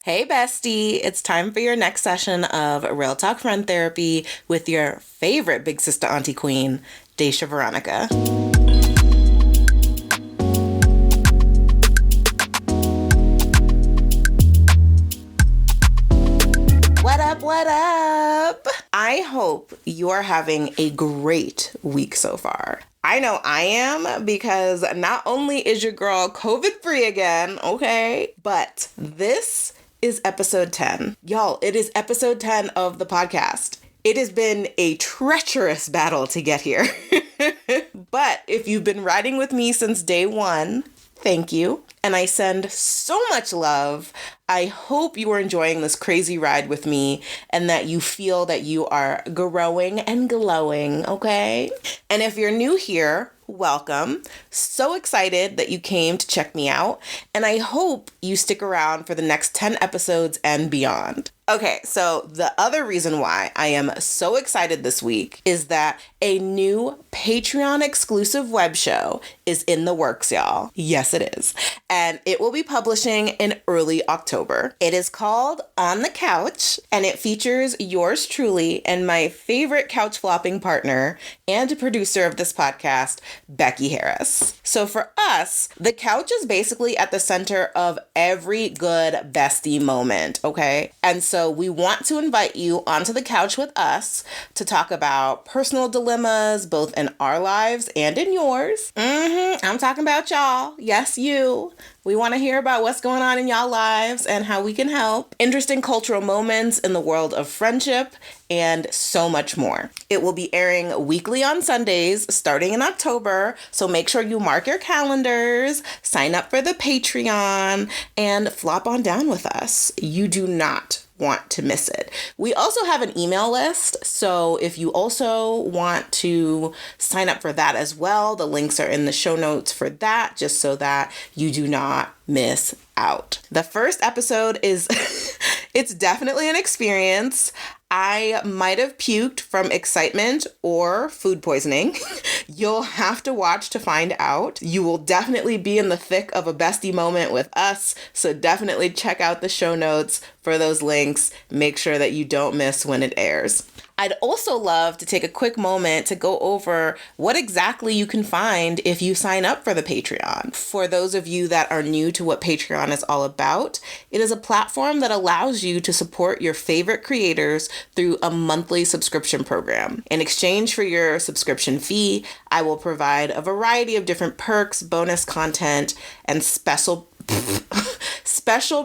Hey bestie, it's time for your next session of Real Talk Friend Therapy with your favorite big sister auntie queen, Daysha Veronica. What up? I hope you are having a great week so far. I know I am, because not only is your girl COVID-free again, okay, but this is episode 10. Y'all, it is episode 10 of the podcast. It has been a treacherous battle to get here. But if you've been riding with me since day one, thank you. And I send so much love. I hope you are enjoying this crazy ride with me and that you feel that you are growing and glowing, okay? And if you're new here, welcome. So excited that you came to check me out. And I hope you stick around for the next 10 episodes and beyond. Okay, so the other reason why I am so excited this week is that a new Patreon exclusive web show is in the works, y'all. Yes, it is. And it will be publishing in early October. It is called On the Couch, and it features yours truly and my favorite couch flopping partner and producer of this podcast, Becky Harris. So for us, the couch is basically at the center of every good bestie moment, okay? And so we want to invite you onto the couch with us to talk about personal dilemmas, both in our lives and in yours. I'm talking about y'all. Yes, you. We want to hear about what's going on in y'all lives and how we can help. Interesting cultural moments in the world of friendship and so much more. It will be airing weekly on Sundays starting in October, so make sure you mark your calendars, sign up for the Patreon, and flop on down with us. You do not want to miss it. We also have an email list, so if you also want to sign up for that as well, the links are in the show notes for that, just so that you do not miss out. The first episode is, it's definitely an experience. I might have puked from excitement or food poisoning. You'll have to watch to find out. You will definitely be in the thick of a bestie moment with us, so definitely check out the show notes for those links. Make sure that you don't miss when it airs. I'd also love to take a quick moment to go over what exactly you can find if you sign up for the Patreon. For those of you that are new to what Patreon is all about, it is a platform that allows you to support your favorite creators through a monthly subscription program. In exchange for your subscription fee, I will provide a variety of different perks, bonus content, and special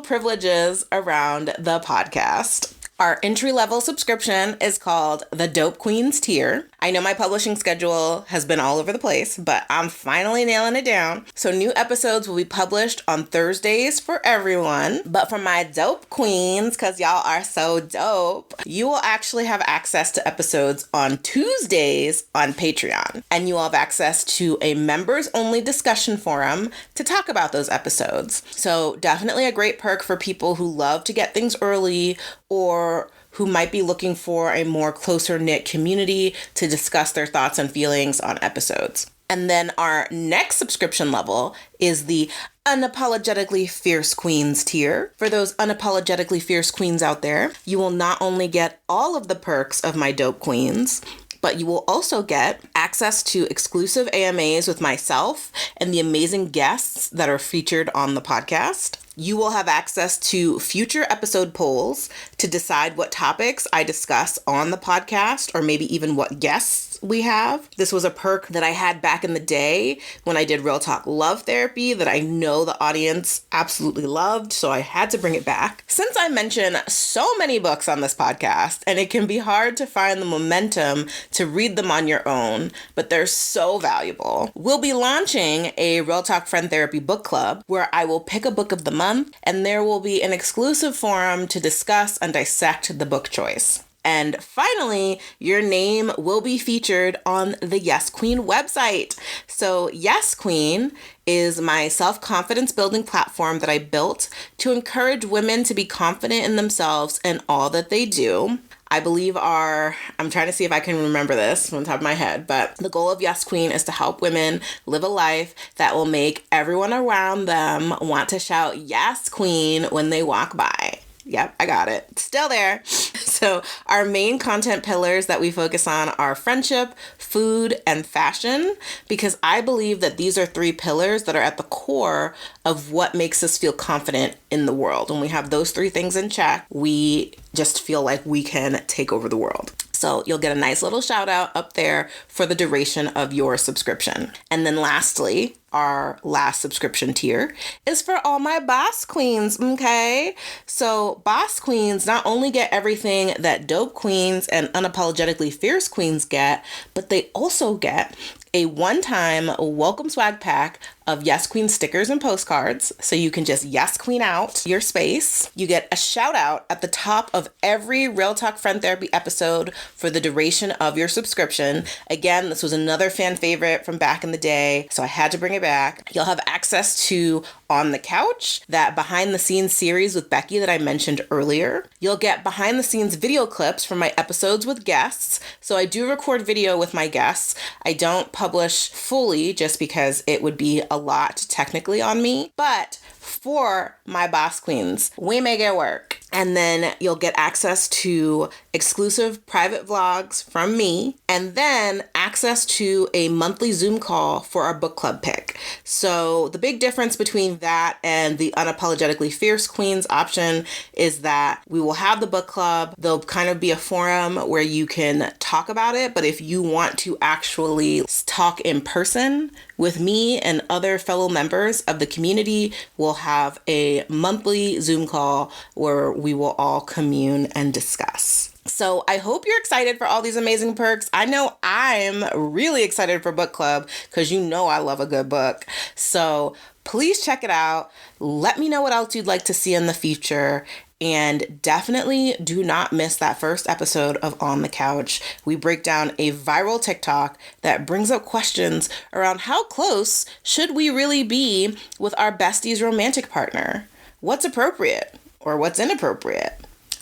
privileges around the podcast. Our entry-level subscription is called the Dope Queens tier. I know my publishing schedule has been all over the place, but I'm finally nailing it down. So new episodes will be published on Thursdays for everyone. But for my dope queens, because y'all are so dope, you will actually have access to episodes on Tuesdays on Patreon. And you will have access to a members-only discussion forum to talk about those episodes. So definitely a great perk for people who love to get things early or who might be looking for a more closer-knit community to discuss their thoughts and feelings on episodes. And then our next subscription level is the Unapologetically Fierce Queens tier. For those unapologetically fierce queens out there, you will not only get all of the perks of my dope queens, but you will also get access to exclusive AMAs with myself and the amazing guests that are featured on the podcast. You will have access to future episode polls to decide what topics I discuss on the podcast, or maybe even what guests we have. This was a perk that I had back in the day when I did Real Talk Love Therapy that I know the audience absolutely loved, so I had to bring it back. Since I mention so many books on this podcast, and it can be hard to find the momentum to read them on your own, but they're so valuable, we'll be launching a Real Talk Friend Therapy book club where I will pick a book of the month, and there will be an exclusive forum to discuss and dissect the book choice. And finally, your name will be featured on the Yes Queen website. So Yes Queen is my self-confidence building platform that I built to encourage women to be confident in themselves and all that they do. I believe I'm trying to see if I can remember this from the top of my head, but the goal of Yes Queen is to help women live a life that will make everyone around them want to shout Yes Queen when they walk by. Yep, I got it. Still there. So our main content pillars that we focus on are friendship, food, and fashion, because I believe that these are three pillars that are at the core of what makes us feel confident in the world. When we have those three things in check, we just feel like we can take over the world. So you'll get a nice little shout out up there for the duration of your subscription. And then lastly, our last subscription tier is for all my boss queens, okay? So boss queens not only get everything that dope queens and unapologetically fierce queens get, but they also get a one-time welcome swag pack of Yes Queen stickers and postcards, so you can just Yes Queen out your space. You get a shout out at the top of every Real Talk Friend Therapy episode for the duration of your subscription. Again, this was another fan favorite from back in the day, so I had to bring it back. You'll have access to On the Couch, that behind the scenes series with Becky that I mentioned earlier. You'll get behind the scenes video clips from my episodes with guests. So I do record video with my guests. I don't publish fully just because it would be a lot technically on me, but for my boss queens, we make it work. And then you'll get access to exclusive private vlogs from me, and then access to a monthly Zoom call for our book club pick. So the big difference between that and the unapologetically fierce queens option is that we will have the book club. There'll kind of be a forum where you can talk about it, but if you want to actually talk in person with me and other fellow members of the community, we'll have a monthly Zoom call where we will all commune and discuss. So I hope you're excited for all these amazing perks. I know I'm really excited for book club because you know I love a good book. So please check it out. Let me know what else you'd like to see in the future. And definitely do not miss that first episode of On the Couch. We break down a viral TikTok that brings up questions around how close should we really be with our bestie's romantic partner? What's appropriate or what's inappropriate?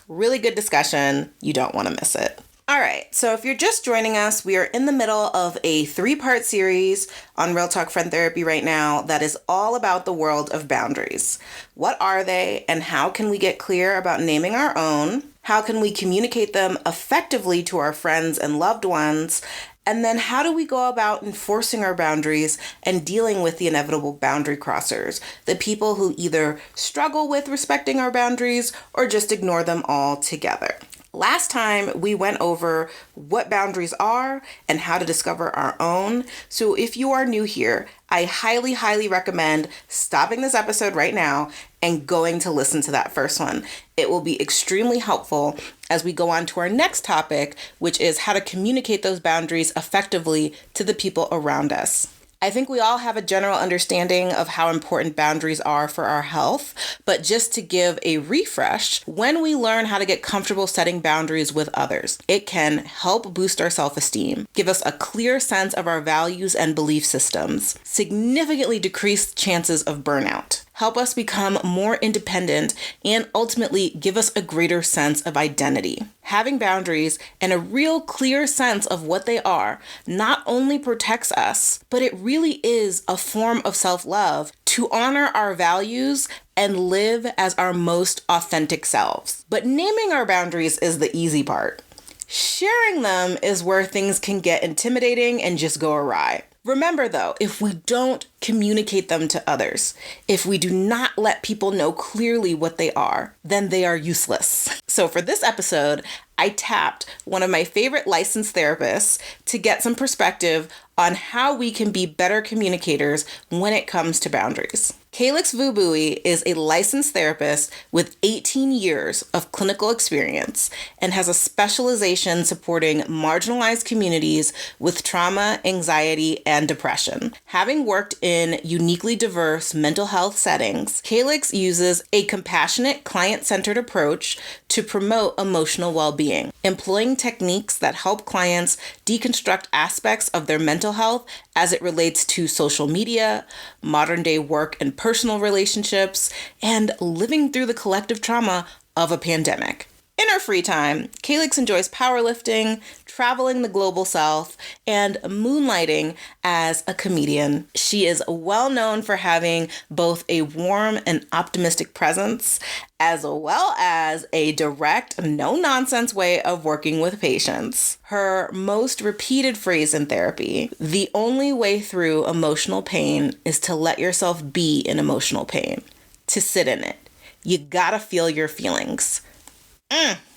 Really good discussion. You don't want to miss it. All right, so if you're just joining us, we are in the middle of a 3-part series on Real Talk Friend Therapy right now that is all about the world of boundaries. What are they, and how can we get clear about naming our own? How can we communicate them effectively to our friends and loved ones? And then how do we go about enforcing our boundaries and dealing with the inevitable boundary crossers, the people who either struggle with respecting our boundaries or just ignore them altogether? Last time we went over what boundaries are and how to discover our own. So if you are new here, I highly, highly recommend stopping this episode right now and going to listen to that first one. It will be extremely helpful as we go on to our next topic, which is how to communicate those boundaries effectively to the people around us. I think we all have a general understanding of how important boundaries are for our health, but just to give a refresh, when we learn how to get comfortable setting boundaries with others, it can help boost our self-esteem, give us a clear sense of our values and belief systems, significantly decrease chances of burnout, help us become more independent, and ultimately give us a greater sense of identity. Having boundaries and a real clear sense of what they are not only protects us, but it really is a form of self-love to honor our values and live as our most authentic selves. But naming our boundaries is the easy part. Sharing them is where things can get intimidating and just go awry. Remember though, if we don't communicate them to others, if we do not let people know clearly what they are, then they are useless. So for this episode, I tapped one of my favorite licensed therapists to get some perspective on how we can be better communicators when it comes to boundaries. Calix Vu-Bui is a licensed therapist with 18 years of clinical experience and has a specialization supporting marginalized communities with trauma, anxiety, and depression. Having worked in uniquely diverse mental health settings, Calix uses a compassionate, client-centered approach to promote emotional well-being, employing techniques that help clients deconstruct aspects of their mental health as it relates to social media, modern-day work and personal relationships, and living through the collective trauma of a pandemic. In In her free time, Calix enjoys powerlifting, traveling the global south, and moonlighting as a comedian. She is well known for having both a warm and optimistic presence, as well as a direct, no-nonsense way of working with patients. Her most repeated phrase in therapy, the only way through emotional pain is to let yourself be in emotional pain, to sit in it. You gotta feel your feelings.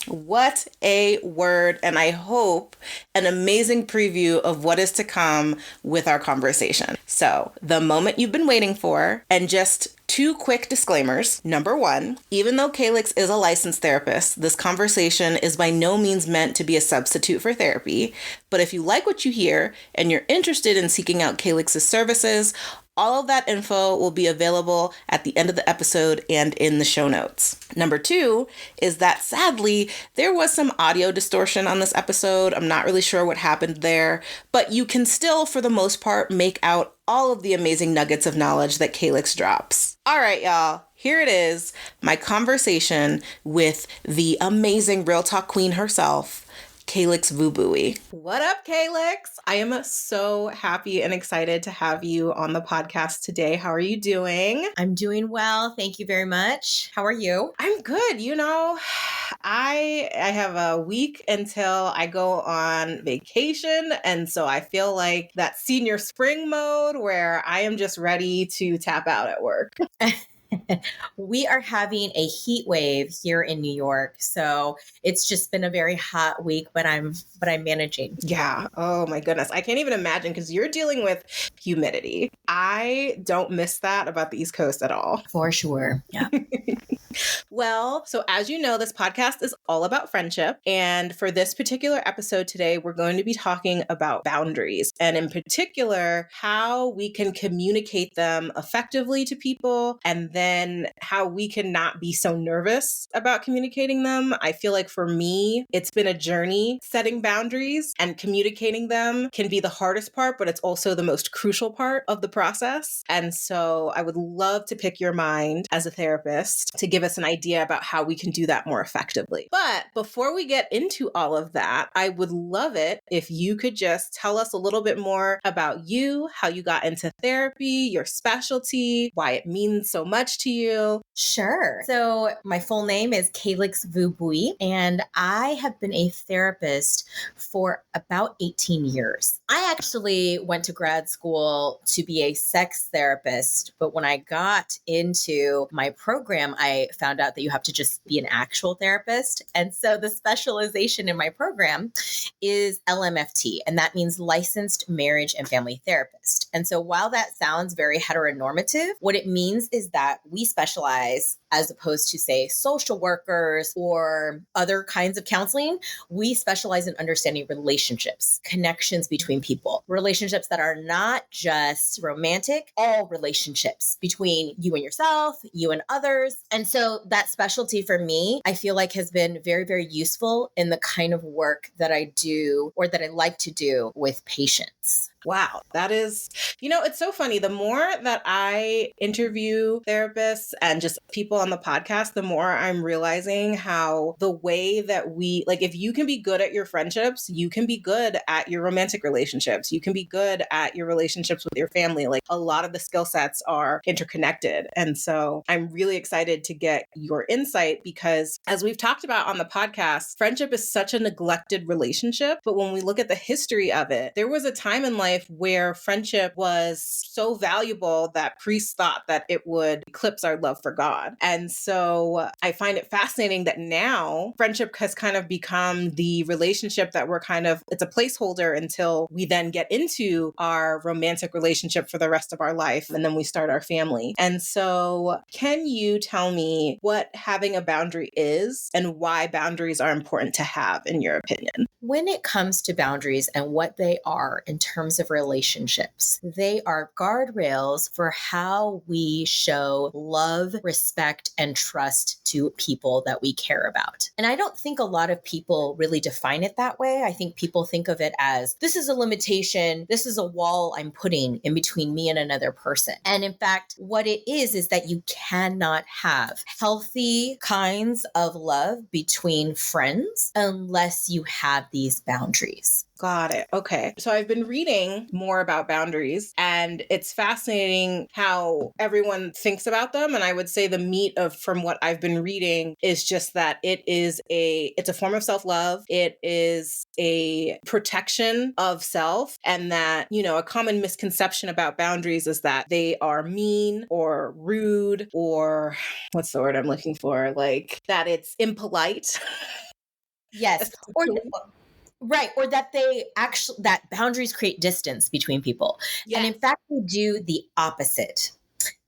What a word, and I hope an amazing preview of what is to come with our conversation. So, the moment you've been waiting for, and just 2 quick disclaimers. Number 1, even though Calix is a licensed therapist, this conversation is by no means meant to be a substitute for therapy, but if you like what you hear and you're interested in seeking out Calix's services, all of that info will be available at the end of the episode and in the show notes. Number 2 is that sadly, there was some audio distortion on this episode. I'm not really sure what happened there, but you can still, for the most part, make out all of the amazing nuggets of knowledge that Calix drops. All right, y'all. Here it is, my conversation with the amazing Real Talk Queen herself, Calix Vu-Bui. What up, Calix? I am so happy and excited to have you on the podcast today. How are you doing? I'm doing well. Thank you very much. How are you? I'm good. You know, I have a week until I go on vacation. And so I feel like that senior spring mode where I am just ready to tap out at work. We are having a heat wave here in New York, so it's just been a very hot week, but I'm managing. Yeah. Oh my goodness. I can't even imagine because you're dealing with humidity. I don't miss that about the East Coast at all. For sure. Yeah. Well, so as you know, this podcast is all about friendship. And for this particular episode today, we're going to be talking about boundaries and in particular, how we can communicate them effectively to people and then how we can not be so nervous about communicating them. I feel like for me, it's been a journey setting boundaries and communicating them can be the hardest part, but it's also the most crucial part of the process. And so I would love to pick your mind as a therapist to give us an idea about how we can do that more effectively. But before we get into all of that, I would love it if you could just tell us a little bit more about you, how you got into therapy, your specialty, why it means so much to you. Sure. So my full name is Calix Vu-Bui, and I have been a therapist for about 18 years. I actually went to grad school to be a sex therapist, but when I got into my program, I found out that you have to just be an actual therapist. And so the specialization in my program is LMFT, and that means licensed marriage and family therapist. And so while that sounds very heteronormative, what it means is that we specialize as opposed to, say, social workers or other kinds of counseling. We specialize in understanding relationships, connections between people, relationships that are not just romantic, all relationships between you and yourself, you and others. And so that specialty for me, I feel like has been very, very useful in the kind of work that I do or that I like to do with patients. Wow, that is, it's so funny. The more that I interview therapists and just people on the podcast, the more I'm realizing how the way that if you can be good at your friendships, you can be good at your romantic relationships. You can be good at your relationships with your family. Like a lot of the skill sets are interconnected. And so I'm really excited to get your insight because as we've talked about on the podcast, friendship is such a neglected relationship. But when we look at the history of it, there was a time in life where friendship was so valuable that priests thought that it would eclipse our love for God. And so I find it fascinating that now friendship has kind of become the relationship that it's a placeholder until we then get into our romantic relationship for the rest of our life. And then we start our family. And so can you tell me what having a boundary is and why boundaries are important to have in your opinion? When it comes to boundaries and what they are in terms of of relationships. They are guardrails for how we show love, respect, and trust to people that we care about. And I don't think a lot of people really define it that way. I think people think of it as this is a limitation, this is a wall I'm putting in between me and another person. And in fact, what it is that you cannot have healthy kinds of love between friends unless you have these boundaries. Got it. Okay. So I've been reading more about boundaries, and it's fascinating how everyone thinks about them. And I would say the meat of from what I've been reading is just that it's a form of self-love. It is a protection of self, and that, a common misconception about boundaries is that they are mean or rude, or what's the word I'm looking for? Like that it's impolite. Yes. Right. Or that boundaries create distance between people. Yes. And in fact, they do the opposite.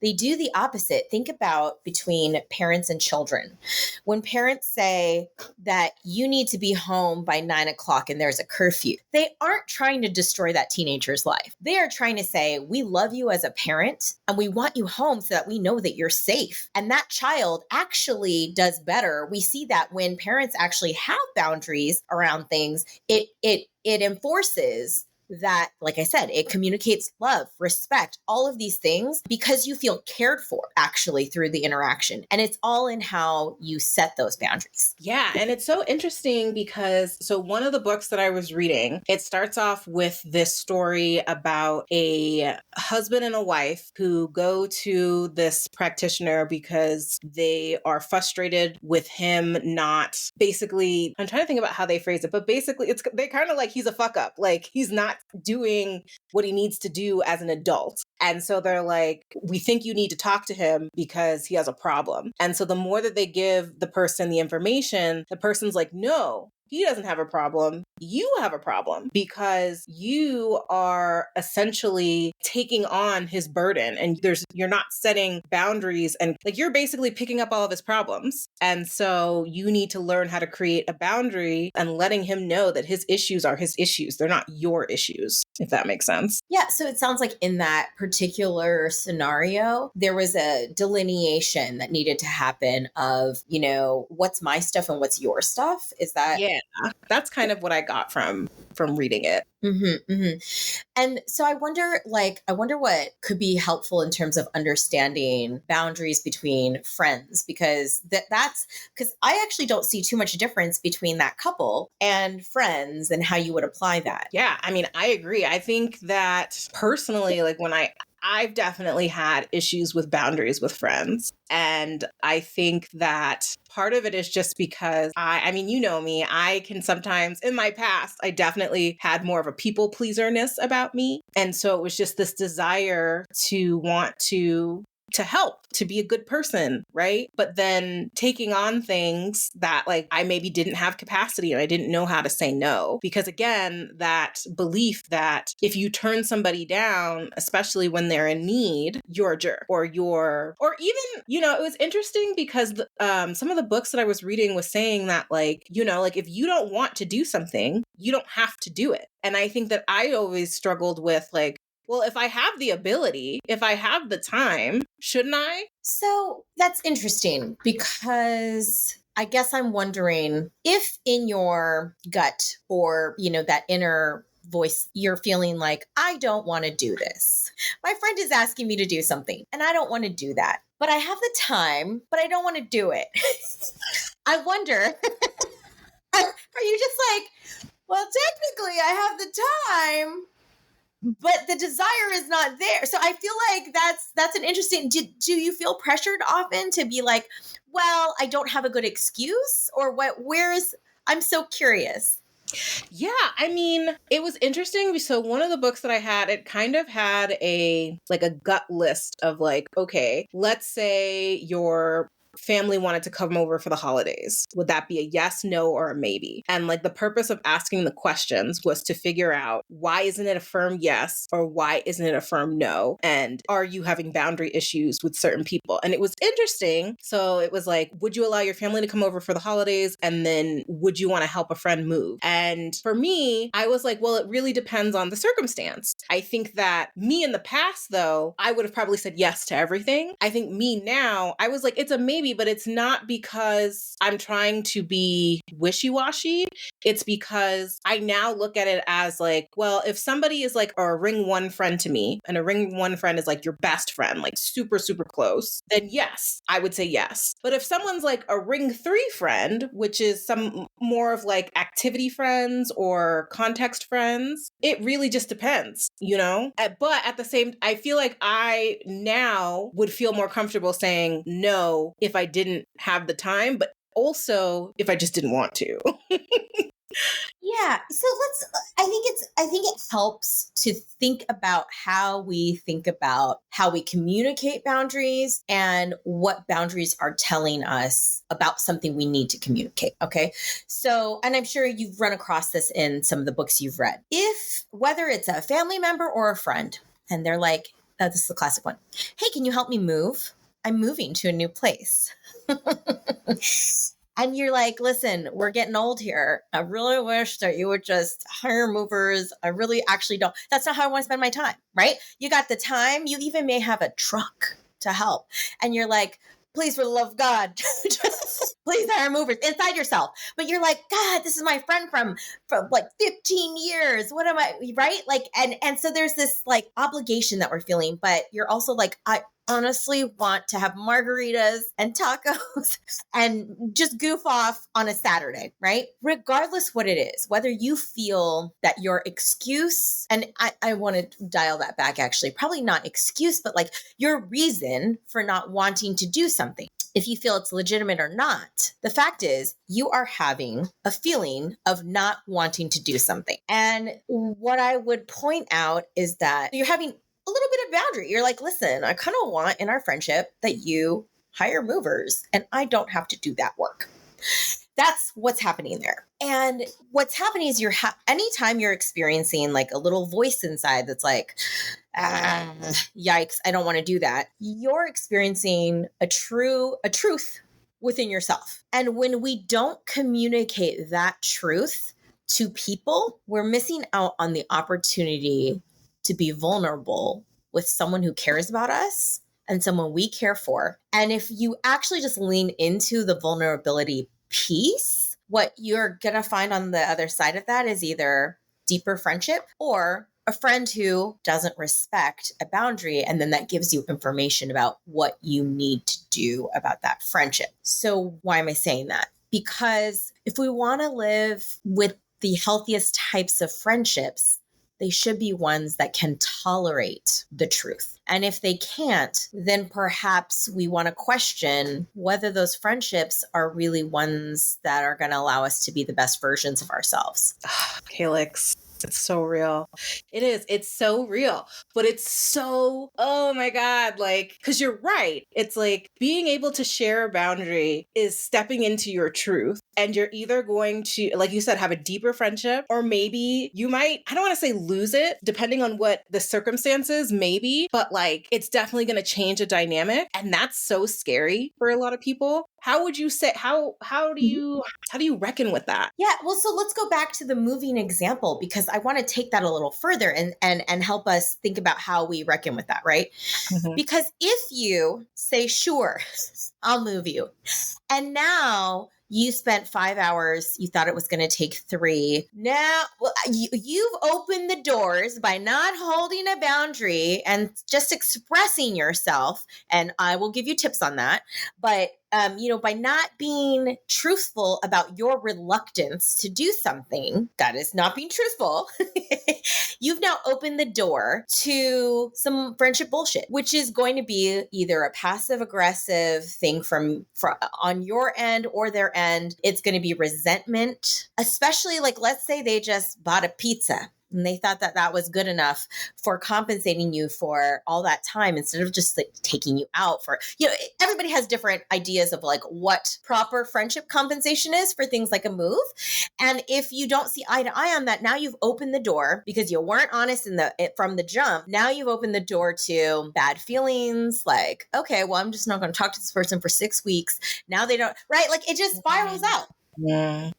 They do the opposite. Think about between parents and children. When parents say that you need to be home by 9:00 and there's a curfew, they aren't trying to destroy that teenager's life. They are trying to say, we love you as a parent and we want you home so that we know that you're safe. And that child actually does better. We see that when parents actually have boundaries around things, it enforces that, like I said, it communicates love, respect, all of these things because you feel cared for actually through the interaction. And it's all in how you set those boundaries. Yeah. And it's so interesting because one of the books that I was reading, it starts off with this story about a husband and a wife who go to this practitioner because they are frustrated with him not basically, I'm trying to think about how they phrase it, but basically they're kind of like, he's a fuck up. Like he's not doing what he needs to do as an adult. And so they're like, we think you need to talk to him because he has a problem. And so the more that they give the person the information, the person's like, no, he doesn't have a problem. You have a problem because you are essentially taking on his burden, and you're not setting boundaries, and like you're basically picking up all of his problems. And so you need to learn how to create a boundary and letting him know that his issues are his issues. They're not your issues, if that makes sense. Yeah. So it sounds like in that particular scenario, there was a delineation that needed to happen of, what's my stuff and what's your stuff. Is that? Yeah. That's kind of what I got from reading it. Mm-hmm, mm-hmm. And so I wonder what could be helpful in terms of understanding boundaries between friends, because that's because I actually don't see too much difference between that couple and friends and how you would apply that. Yeah, I mean, I agree. I think that personally, like when I've definitely had issues with boundaries with friends. And I think that part of it is just because I mean, you know me, I can sometimes, in my past, I definitely had more of a people pleaser-ness about me. And so it was just this desire to want to help, to be a good person, right? But then taking on things that like I maybe didn't have capacity and I didn't know how to say no. Because again, that belief that if you turn somebody down, especially when they're in need, you're a jerk, or even, it was interesting because some of the books that I was reading was saying that like if you don't want to do something, you don't have to do it. And I think that I always struggled with like, well, if I have the ability, if I have the time, shouldn't I? So that's interesting because I guess I'm wondering if in your gut or, that inner voice, you're feeling like, I don't want to do this. My friend is asking me to do something and I don't want to do that, but I have the time, but I don't want to do it. I wonder, are you just like, well, technically I have the time, but the desire is not there. So I feel like that's an interesting, do you feel pressured often to be like, well, I don't have a good excuse, or what, I'm so curious. Yeah, I mean, it was interesting. So one of the books that I had, it kind of had a gut list of like, okay, let's say you're family wanted to come over for the holidays, would that be a yes, no, or a maybe? And like the purpose of asking the questions was to figure out, why isn't it a firm yes, or why isn't it a firm no? And are you having boundary issues with certain people? And it was interesting. So it was like, would you allow your family to come over for the holidays? And then would you want to help a friend move? And for me, I was like, well, it really depends on the circumstance. I think that me in the past, though, I would have probably said yes to everything. I think me now, I was like, it's a maybe, but it's not because I'm trying to be wishy-washy. It's because I now look at it as like, well, if somebody is like a ring one friend to me, and a ring one friend is like your best friend, like super, super close, then yes, I would say yes. But if someone's like a ring three friend, which is some more of like activity friends or context friends, it really just depends, you know? But at the same, I feel like I now would feel more comfortable saying no if I didn't have the time, but also if I just didn't want to. Yeah. So I think it helps to think about how we communicate boundaries and what boundaries are telling us about something we need to communicate. Okay. So, and I'm sure you've run across this in some of the books you've read. Whether it's a family member or a friend, and they're like, oh, this is the classic one. Hey, can you help me move? I'm moving to a new place. And you're like, listen, we're getting old here. I really wish that you would just hire movers. I really actually don't. That's not how I want to spend my time, right? You got the time. You even may have a truck to help. And you're like, please, for the love of God, just please hire movers inside yourself. But you're like, God, this is my friend from like 15 years. What am I, right? Like, and so there's this like obligation that we're feeling, but you're also like, I honestly want to have margaritas and tacos and just goof off on a Saturday, right? Regardless what it is, whether you feel that your excuse, and I want to dial that back actually, probably not excuse, but like your reason for not wanting to do something. If you feel it's legitimate or not, the fact is you are having a feeling of not wanting to do something. And what I would point out is that you're having a little bit of boundary. You're like, listen, I kind of want in our friendship that you hire movers and I don't have to do that work. That's what's happening there. And what's happening is anytime you're experiencing like a little voice inside that's like, yikes, I don't want to do that. You're experiencing a truth within yourself. And when we don't communicate that truth to people, we're missing out on the opportunity to be vulnerable with someone who cares about us and someone we care for. And if you actually just lean into the vulnerability piece, what you're going to find on the other side of that is either deeper friendship or a friend who doesn't respect a boundary. And then that gives you information about what you need to do about that friendship. So why am I saying that? Because if we want to live with the healthiest types of friendships, they should be ones that can tolerate the truth. And if they can't, then perhaps we want to question whether those friendships are really ones that are going to allow us to be the best versions of ourselves. Calix. It's so real. It is. It's so real. But it's so, oh my God, like, because you're right. It's like being able to share a boundary is stepping into your truth. And you're either going to, like you said, have a deeper friendship, or maybe you might, I don't want to say lose it, depending on what the circumstances, maybe, but like it's definitely going to change a dynamic. And that's so scary for a lot of people. How would you say, how do you reckon with that? Yeah, well, so let's go back to the moving example, because I want to take that a little further and help us think about how we reckon with that, right? Mm-hmm. Because if you say, sure, I'll move you, and now you spent 5 hours, you thought it was going to take 3. Now, well, you've opened the doors by not holding a boundary and just expressing yourself. And I will give you tips on that. But by not being truthful about your reluctance to do something, that is not being truthful, you've now opened the door to some friendship bullshit, which is going to be either a passive aggressive thing from on your end or their end. It's going to be resentment, especially like, let's say they just bought a pizza And they thought that that was good enough for compensating you for all that time instead of just like taking you out for, everybody has different ideas of like what proper friendship compensation is for things like a move. And if you don't see eye to eye on that, now you've opened the door because you weren't honest from the jump. Now you've opened the door to bad feelings. Like, okay, well, I'm just not going to talk to this person for 6 weeks. Now they don't, right? Like it just spirals out. Yeah.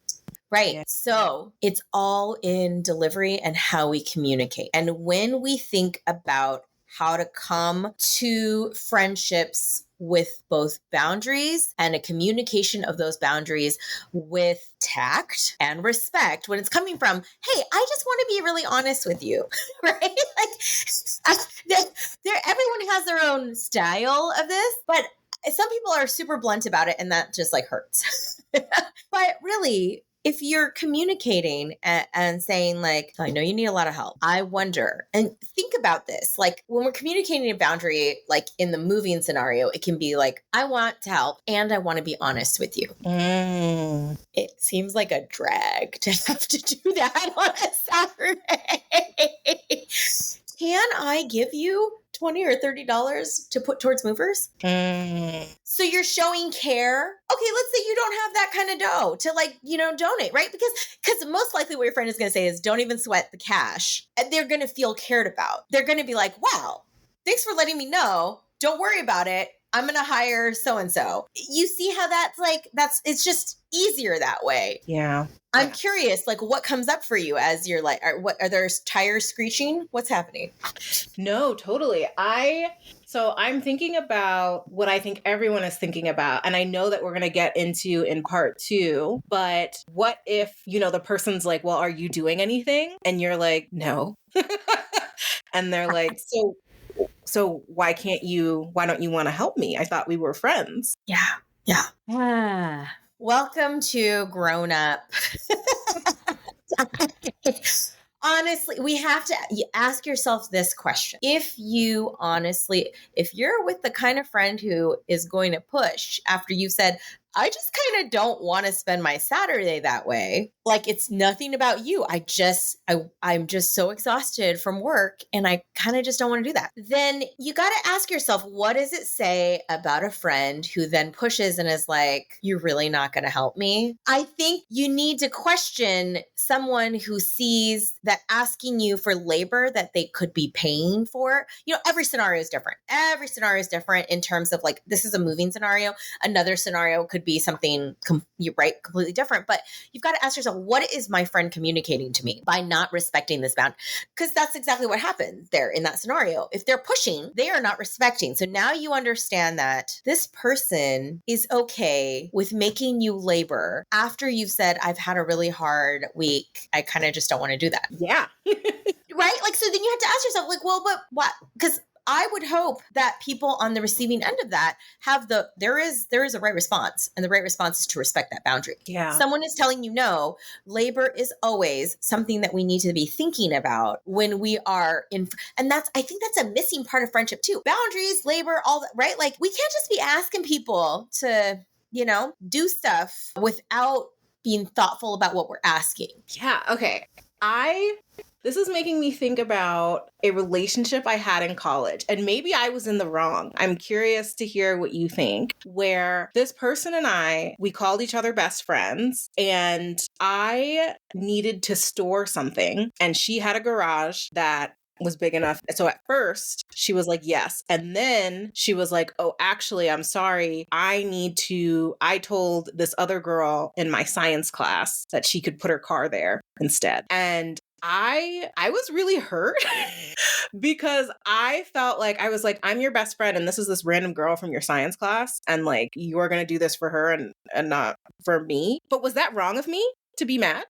Right. Yeah. So it's all in delivery and how we communicate. And when we think about how to come to friendships with both boundaries and a communication of those boundaries with tact and respect, when it's coming from, hey, I just want to be really honest with you, right? Like everyone has their own style of this, but some people are super blunt about it and that just like hurts. But really, if you're communicating and saying like, I know you need a lot of help, I wonder, and think about this, like when we're communicating a boundary, like in the moving scenario, it can be like, I want to help and I want to be honest with you. It seems like a drag to have to do that on a Saturday. Can I give you $20 or $30 to put towards movers? So you're showing care. Okay, let's say you don't have that kind of dough to like, donate, right? Because most likely what your friend is going to say is don't even sweat the cash. And they're going to feel cared about. They're going to be like, wow, thanks for letting me know. Don't worry about it. I'm going to hire so-and-so. You see how it's just easier that way. Yeah. I'm curious, like what comes up for you as you're like, are there tires screeching? What's happening? No, totally. So I'm thinking about what I think everyone is thinking about. And I know that we're going to get into in part 2, but what if, the person's like, well, are you doing anything? And you're like, no. And they're like, so why don't you want to help me? I thought we were friends. Yeah. Welcome to grown up. Honestly, we have to ask yourself this question. If you're with the kind of friend who is going to push after you said, I just kind of don't want to spend my Saturday that way. Like it's nothing about you. I'm just so exhausted from work and I kind of just don't want to do that. Then you got to ask yourself, what does it say about a friend who then pushes and is like, you're really not going to help me? I think you need to question someone who sees that asking you for labor that they could be paying for. Every scenario is different. Every scenario is different in terms of like, this is a moving scenario. Another scenario could be something completely different. But you've got to ask yourself, what is my friend communicating to me by not respecting this bound? Because that's exactly what happens there in that scenario. If they're pushing, they are not respecting. So now you understand that this person is okay with making you labor after you've said, I've had a really hard week. I kind of just don't want to do that. Yeah. Right? Like, so then you have to ask yourself, like, well, but what? Because I would hope that people on the receiving end of that have there is a right response, and the right response is to respect that boundary. Yeah. Someone is telling you no. Labor is always something that we need to be thinking about when we are in, and I think that's a missing part of friendship too. Boundaries, labor, all that, right? Like we can't just be asking people to, do stuff without being thoughtful about what we're asking. Yeah. Okay. This is making me think about a relationship I had in college, and maybe I was in the wrong. I'm curious to hear what you think, where this person and we called each other best friends, and I needed to store something, and she had a garage that was big enough. So at first she was like, yes. And then she was like, oh, actually, I'm sorry. I told this other girl in my science class that she could put her car there instead. And I was really hurt because I felt like I was like, I'm your best friend and this is this random girl from your science class and like you're going to do this for her and not for me. But was that wrong of me to be mad?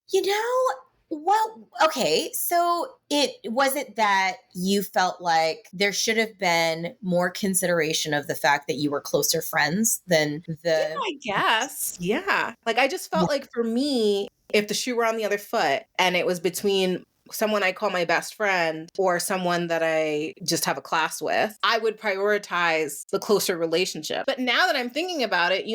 Well, okay. So it wasn't that you felt like there should have been more consideration of the fact that you were closer friends than Yeah, I guess. Yeah. Like I just felt like for me, if the shoe were on the other foot and it was between someone I call my best friend or someone that I just have a class with, I would prioritize the closer relationship. But now that I'm thinking about it,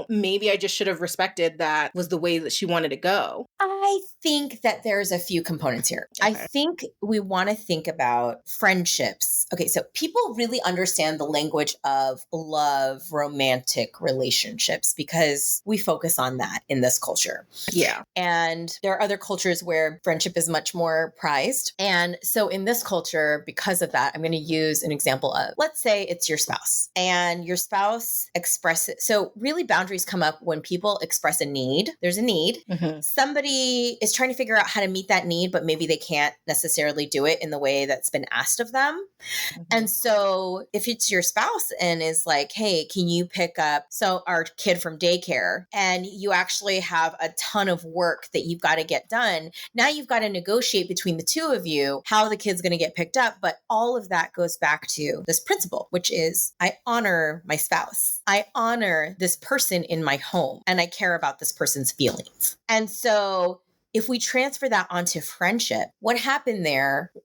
maybe I just should have respected that was the way that she wanted to go. I think that there's a few components here. Okay. I think we want to think about friendships. Okay, so people really understand the language of love, romantic relationships, because we focus on that in this culture. Yeah. And there are other cultures where friendship is much more prized. And so in this culture, because of that, I'm going to use an example of, let's say it's your spouse, and your spouse expresses. So really boundaries come up when people express a need. There's a need. Mm-hmm. Somebody is trying to figure out how to meet that need, but maybe they can't necessarily do it in the way that's been asked of them. Mm-hmm. And so if it's your spouse and is like, hey, can you pick up our kid from daycare, and you actually have a ton of work that you've got to get done. Now you've got to negotiate between the two of you how the kid's going to get picked up. But all of that goes back to this principle, which is I honor my spouse. I honor this person in my home, and I care about this person's feelings. And so if we transfer that onto friendship, what happened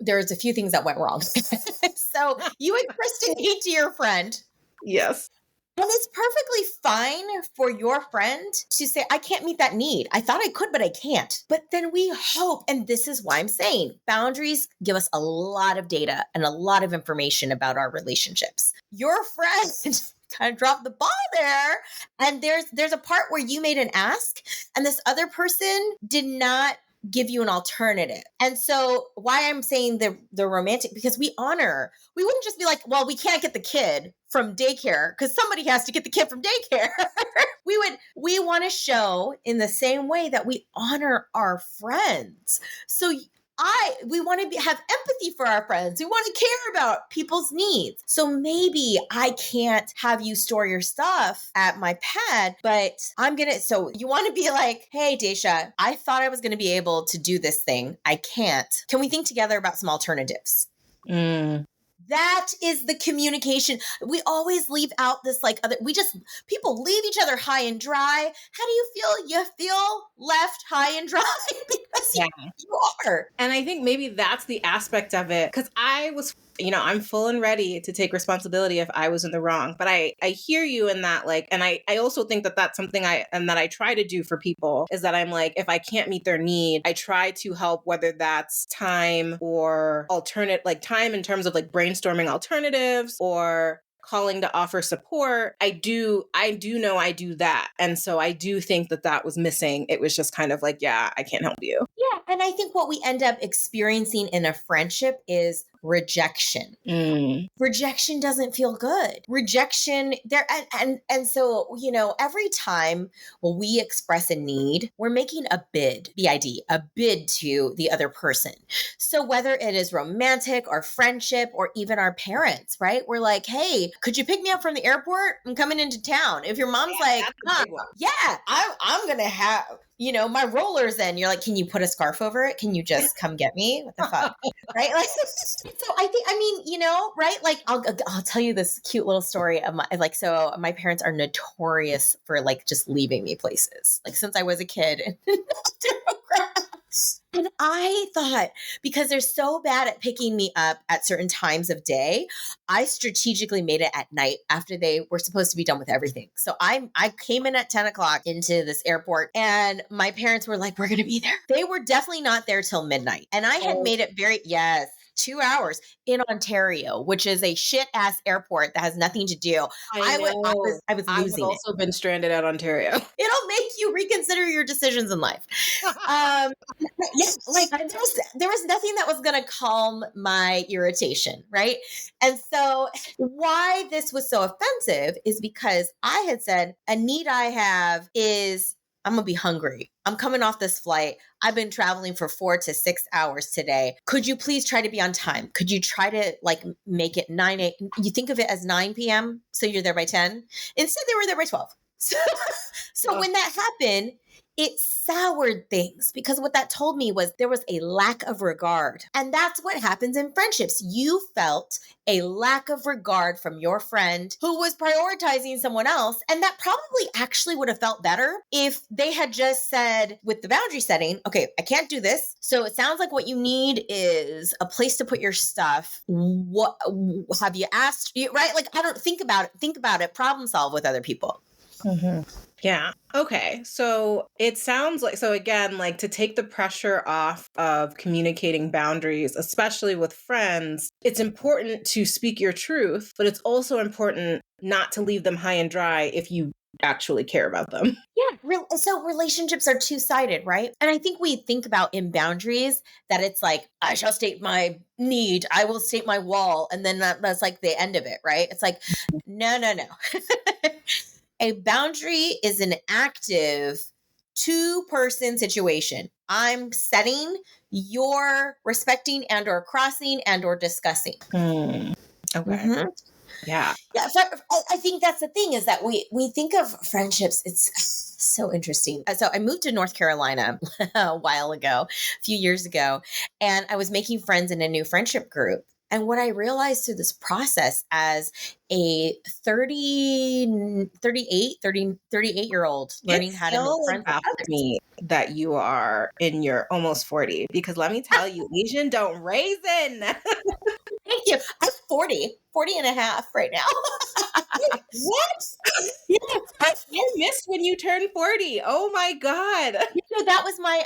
there's a few things that went wrong. So you expressed a need to your friend. Yes. And it's perfectly fine for your friend to say, I can't meet that need. I thought I could, but I can't. But then we hope, and this is why I'm saying boundaries give us a lot of data and a lot of information about our relationships. Your friend kind of dropped the ball there. And there's a part where you made an ask and this other person did not give you an alternative. And so why I'm saying the romantic, because we wouldn't just be like, well, we can't get the kid from daycare because somebody has to get the kid from daycare. we want to show in the same way that we honor our friends. So we want to have empathy for our friends. We want to care about people's needs. So maybe I can't have you store your stuff at my pad, but so you want to be like, hey, Daysha, I thought I was going to be able to do this thing. I can't. Can we think together about some alternatives? That is the communication. We always leave out this people leave each other high and dry. How do you feel? You feel left high and dry because you are. And I think maybe that's the aspect of it. Because I was, I'm full and ready to take responsibility if I was in the wrong. But I hear you in that, and I also think that that's something that I try to do for people is that I'm like, if I can't meet their need, I try to help, whether that's time or time in terms of brainstorming alternatives or calling to offer support. I do know I do that. And so I do think that was missing. It was just kind of like, yeah, I can't help you. Yeah. And I think what we end up experiencing in a friendship is rejection. Rejection doesn't feel good. Rejection there. And so, every time we express a need, we're making a bid to the other person. So whether it is romantic or friendship or even our parents, right? We're like, hey, could you pick me up from the airport? I'm coming into town. If your mom's I'm going to have, my rollers in. You're like, can you put a scarf over it? Can you just come get me? What the fuck? Right? So right? I'll tell you this cute little story of my parents are notorious for just leaving me places. Since I was a kid. And I thought, because they're so bad at picking me up at certain times of day, I strategically made it at night after they were supposed to be done with everything. So I came in at 10 o'clock into this airport and my parents were like, we're going to be there. They were definitely not there till midnight. And I had made it 2 hours in Ontario, which is a shit ass airport that has nothing to do. I was losing it. I've also been stranded at Ontario. It'll make you reconsider your decisions in life. There was nothing that was going to calm my irritation, right? And so why this was so offensive is because I had said a need I have is I'm going to be hungry. I'm coming off this flight. I've been traveling for 4 to 6 hours today. Could you please try to be on time? Could you try to make it 9, 8? You think of it as 9 p.m. So you're there by 10. Instead, they were there by 12. So when that happened, it soured things, because what that told me was there was a lack of regard. And that's what happens in friendships. You felt a lack of regard from your friend who was prioritizing someone else. And that probably actually would have felt better if they had just said, with the boundary setting, okay, I can't do this. So it sounds like what you need is a place to put your stuff. What have you asked? Right? Like, I don't think about it, problem solve with other people. Mm-hmm. Yeah. Okay. So it sounds like, so again, like to take the pressure off of communicating boundaries, especially with friends, it's important to speak your truth, but it's also important not to leave them high and dry if you actually care about them. Yeah. So relationships are two-sided, right? And I think we think about in boundaries that it's like, I shall state my need, I will state my wall. And then that's like the end of it, right? It's like, no. A boundary is an active two-person situation. I'm setting, you're respecting and or crossing and or discussing. Okay. Mm-hmm. Yeah. Yeah. I think that's the thing, is that we think of friendships. It's so interesting. So I moved to North Carolina a while ago, a few years ago, and I was making friends in a new friendship group. And what I realized through this process as a 38-year-old learning how to make friends with others. Me that you are in your almost 40, because let me tell you, Asian don't raisin. Thank you. I'm 40 and a half right now. What? Yeah. I missed when you turned 40. Oh my God. So that was my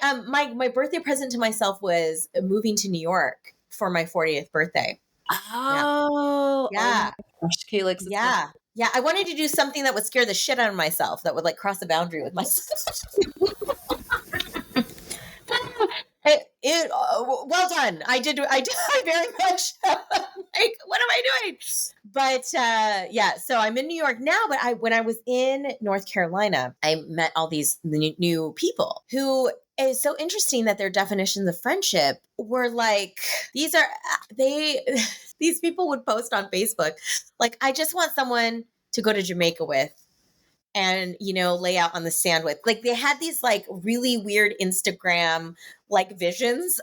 my birthday present to myself, was moving to New York for my 40th birthday. Oh. Yeah. Oh my gosh, Calix. Yeah. Yeah. I wanted to do something that would scare the shit out of myself, that would like cross the boundary with myself. Well done. I very much like, what am I doing? But yeah, so I'm in New York now, but when I was in North Carolina, I met all these new people who is so interesting that their definitions of friendship were like, these people would post on Facebook, like, I just want someone to go to Jamaica with and, lay out on the sand with. Like, they had these like really weird Instagram like visions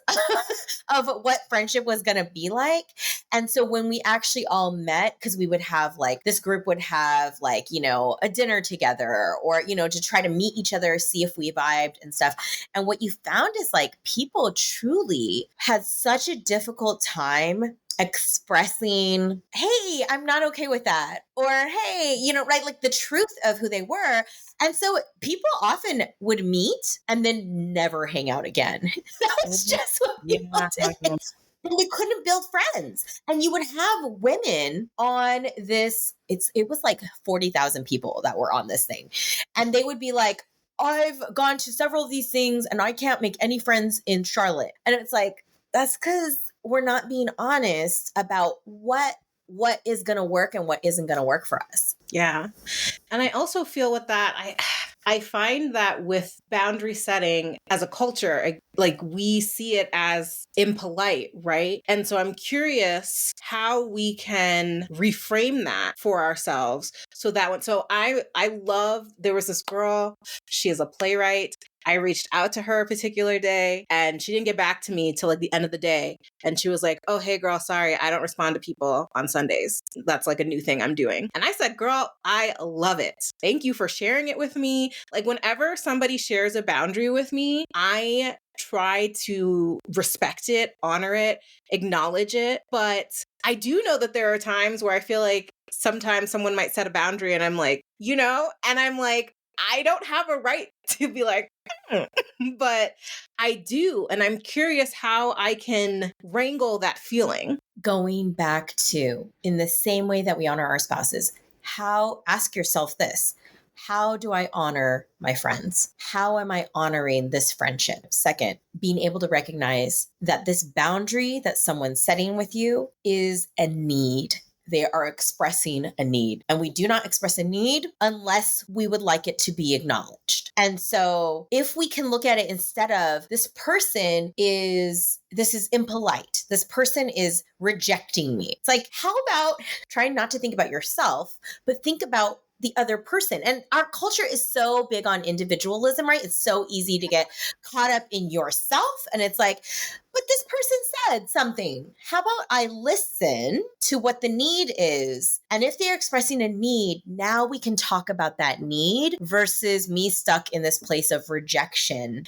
of what friendship was going to be like. And so when we actually all met, because we would have like, this group would have like, a dinner together, or, to try to meet each other, see if we vibed and stuff. And what you found is like, people truly had such a difficult time expressing, hey, I'm not okay with that. Or, hey, right, like the truth of who they were. And so people often would meet and then never hang out again. That was just what people did. And they couldn't build friends. And you would have women on this, it was like 40,000 people that were on this thing. And they would be like, I've gone to several of these things and I can't make any friends in Charlotte. And it's like, that's because we're not being honest about what is going to work and what isn't going to work for us. Yeah. And I also feel with that, I find that with boundary setting as a culture, like we see it as impolite, right? And so I'm curious how we can reframe that for ourselves so that I love, there was this girl, she is a playwright. I reached out to her a particular day and she didn't get back to me till like the end of the day. And she was like, oh, hey girl, sorry, I don't respond to people on Sundays. That's like a new thing I'm doing. And I said, girl, I love it. Thank you for sharing it with me. Like whenever somebody shares a boundary with me, I try to respect it, honor it, acknowledge it. But I do know that there are times where I feel like sometimes someone might set a boundary and I'm like, and I'm like, I don't have a right to be like, but I do. And I'm curious how I can wrangle that feeling. Going back to, in the same way that we honor our spouses, ask yourself this: how do I honor my friends? How am I honoring this friendship? Second, being able to recognize that this boundary that someone's setting with you is a need. They are expressing a need. And we do not express a need unless we would like it to be acknowledged. And so if we can look at it instead of, this is impolite, this person is rejecting me. It's like, how about trying not to think about yourself, but think about the other person. And our culture is so big on individualism, right? It's so easy to get caught up in yourself. And it's like, but this person said something. How about I listen to what the need is? And if they're expressing a need, now we can talk about that need versus me stuck in this place of rejection.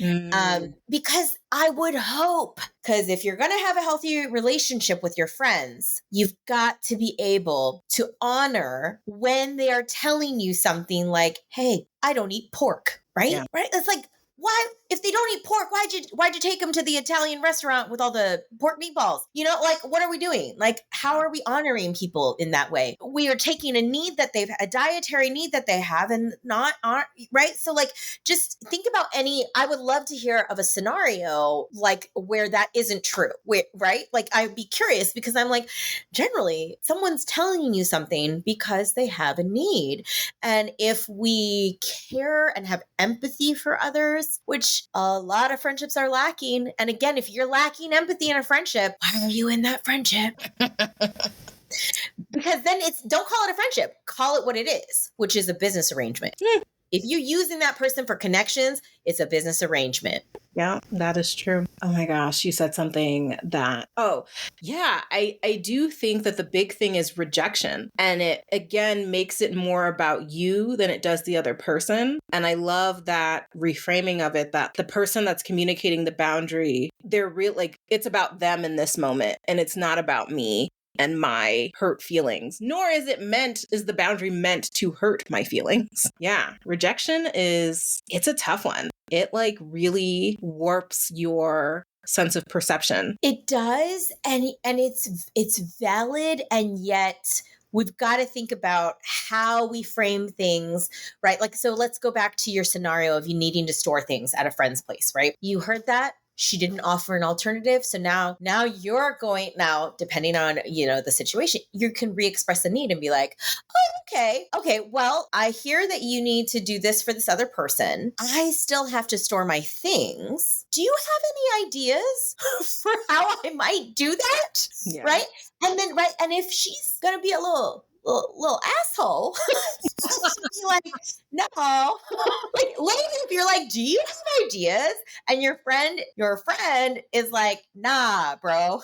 Because I would hope, because if you're going to have a healthy relationship with your friends, you've got to be able to honor when they are telling you something like, hey, I don't eat pork, right? Yeah. Right? It's like, why, if they don't eat pork, why'd you take them to the Italian restaurant with all the pork meatballs? You know, like, what are we doing? Like, how are we honoring people in that way? We are taking a need that a dietary need that they have and aren't right. So like, just think about I would love to hear of a scenario like where that isn't true, right? Like, I'd be curious because I'm like, generally someone's telling you something because they have a need. And if we care and have empathy for others, which a lot of friendships are lacking. And again, if you're lacking empathy in a friendship, why are you in that friendship? Because then don't call it a friendship. Call it what it is, which is a business arrangement. If you're using that person for connections, it's a business arrangement. Yeah, that is true. Oh my gosh, you said something that, I do think that the big thing is rejection. And it, again, makes it more about you than it does the other person. And I love that reframing of it, that the person that's communicating the boundary, they're it's about them in this moment and it's not about me and my hurt feelings, nor is the boundary meant to hurt my feelings. Yeah, rejection it's a tough one. It really warps your sense of perception. It does. And it's valid. And yet we've got to think about how we frame things, right? Like, so let's go back to your scenario of you needing to store things at a friend's place, right? You heard that. She didn't offer an alternative. So now you're going, depending on, the situation, you can re-express the need and be like, oh, okay. Well, I hear that you need to do this for this other person. I still have to store my things. Do you have any ideas for how I might do that? Yeah. Right. And then, right. And if she's going to be a little asshole, be like, no, like lately, if you're like, do you have ideas? And your friend is like, nah, bro.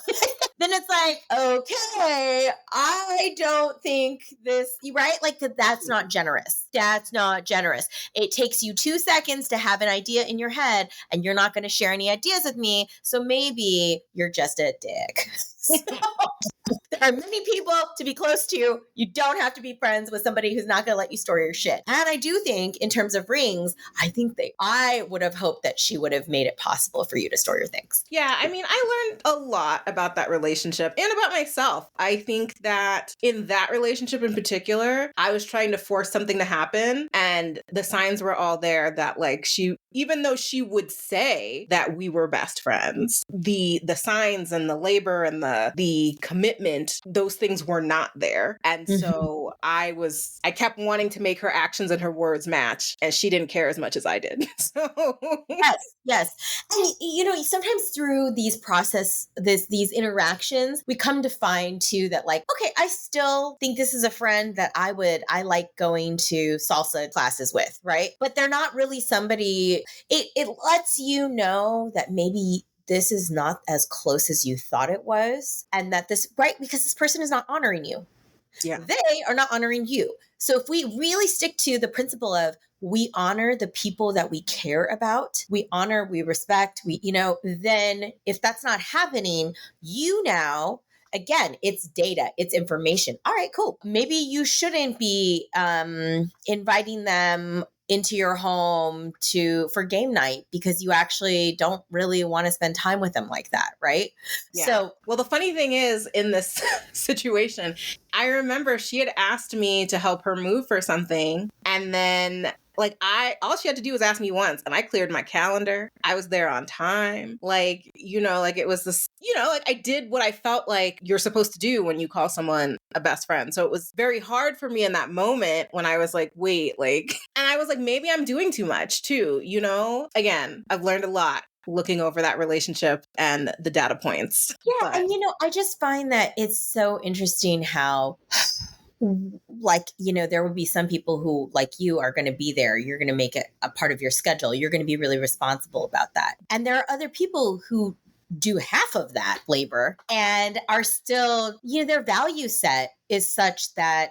Then it's like, okay, I don't think this, right? Like, that's not generous. That's not generous. It takes you 2 seconds to have an idea in your head and you're not going to share any ideas with me. So maybe you're just a dick. So, there are many people to be close to. You don't have to be friends with somebody who's not going to let you store your shit. And I do think in terms of rings, I would have hoped that she would have made it possible for you to store your things. Yeah. I mean, I learned a lot about that relationship and about myself. I think that in that relationship in particular, I was trying to force something to happen and the signs were all there that even though she would say that we were best friends, the signs and the labor and the commitment, those things were not there. And so I kept wanting to make her actions and her words match, and she didn't care as much as I did. So yes. And sometimes through these these interactions, we come to find too that okay, I still think this is a friend that I like going to salsa classes with, right? But they're not really somebody, it lets you know that maybe this is not as close as you thought it was. And that because this person is not honoring you. Yeah. They are not honoring you. So if we really stick to the principle of we honor the people that we care about, we honor, we respect, then if that's not happening, again, it's data, it's information. All right, cool. Maybe you shouldn't be inviting them into your home for game night because you actually don't really want to spend time with them like that, right? Yeah. So, well, the funny thing is in this situation, I remember she had asked me to help her move for something, and then all she had to do was ask me once and I cleared my calendar. I was there on time. It was this, I did what I felt like you're supposed to do when you call someone a best friend. So it was very hard for me in that moment when I was like, wait, and I was like, maybe I'm doing too much too, Again, I've learned a lot looking over that relationship and the data points. Yeah. And I just find that it's so interesting how like, there would be some people who, like you, are going to be there. You're going to make it a part of your schedule. You're going to be really responsible about that. And there are other people who do half of that labor and are still, their value set is such that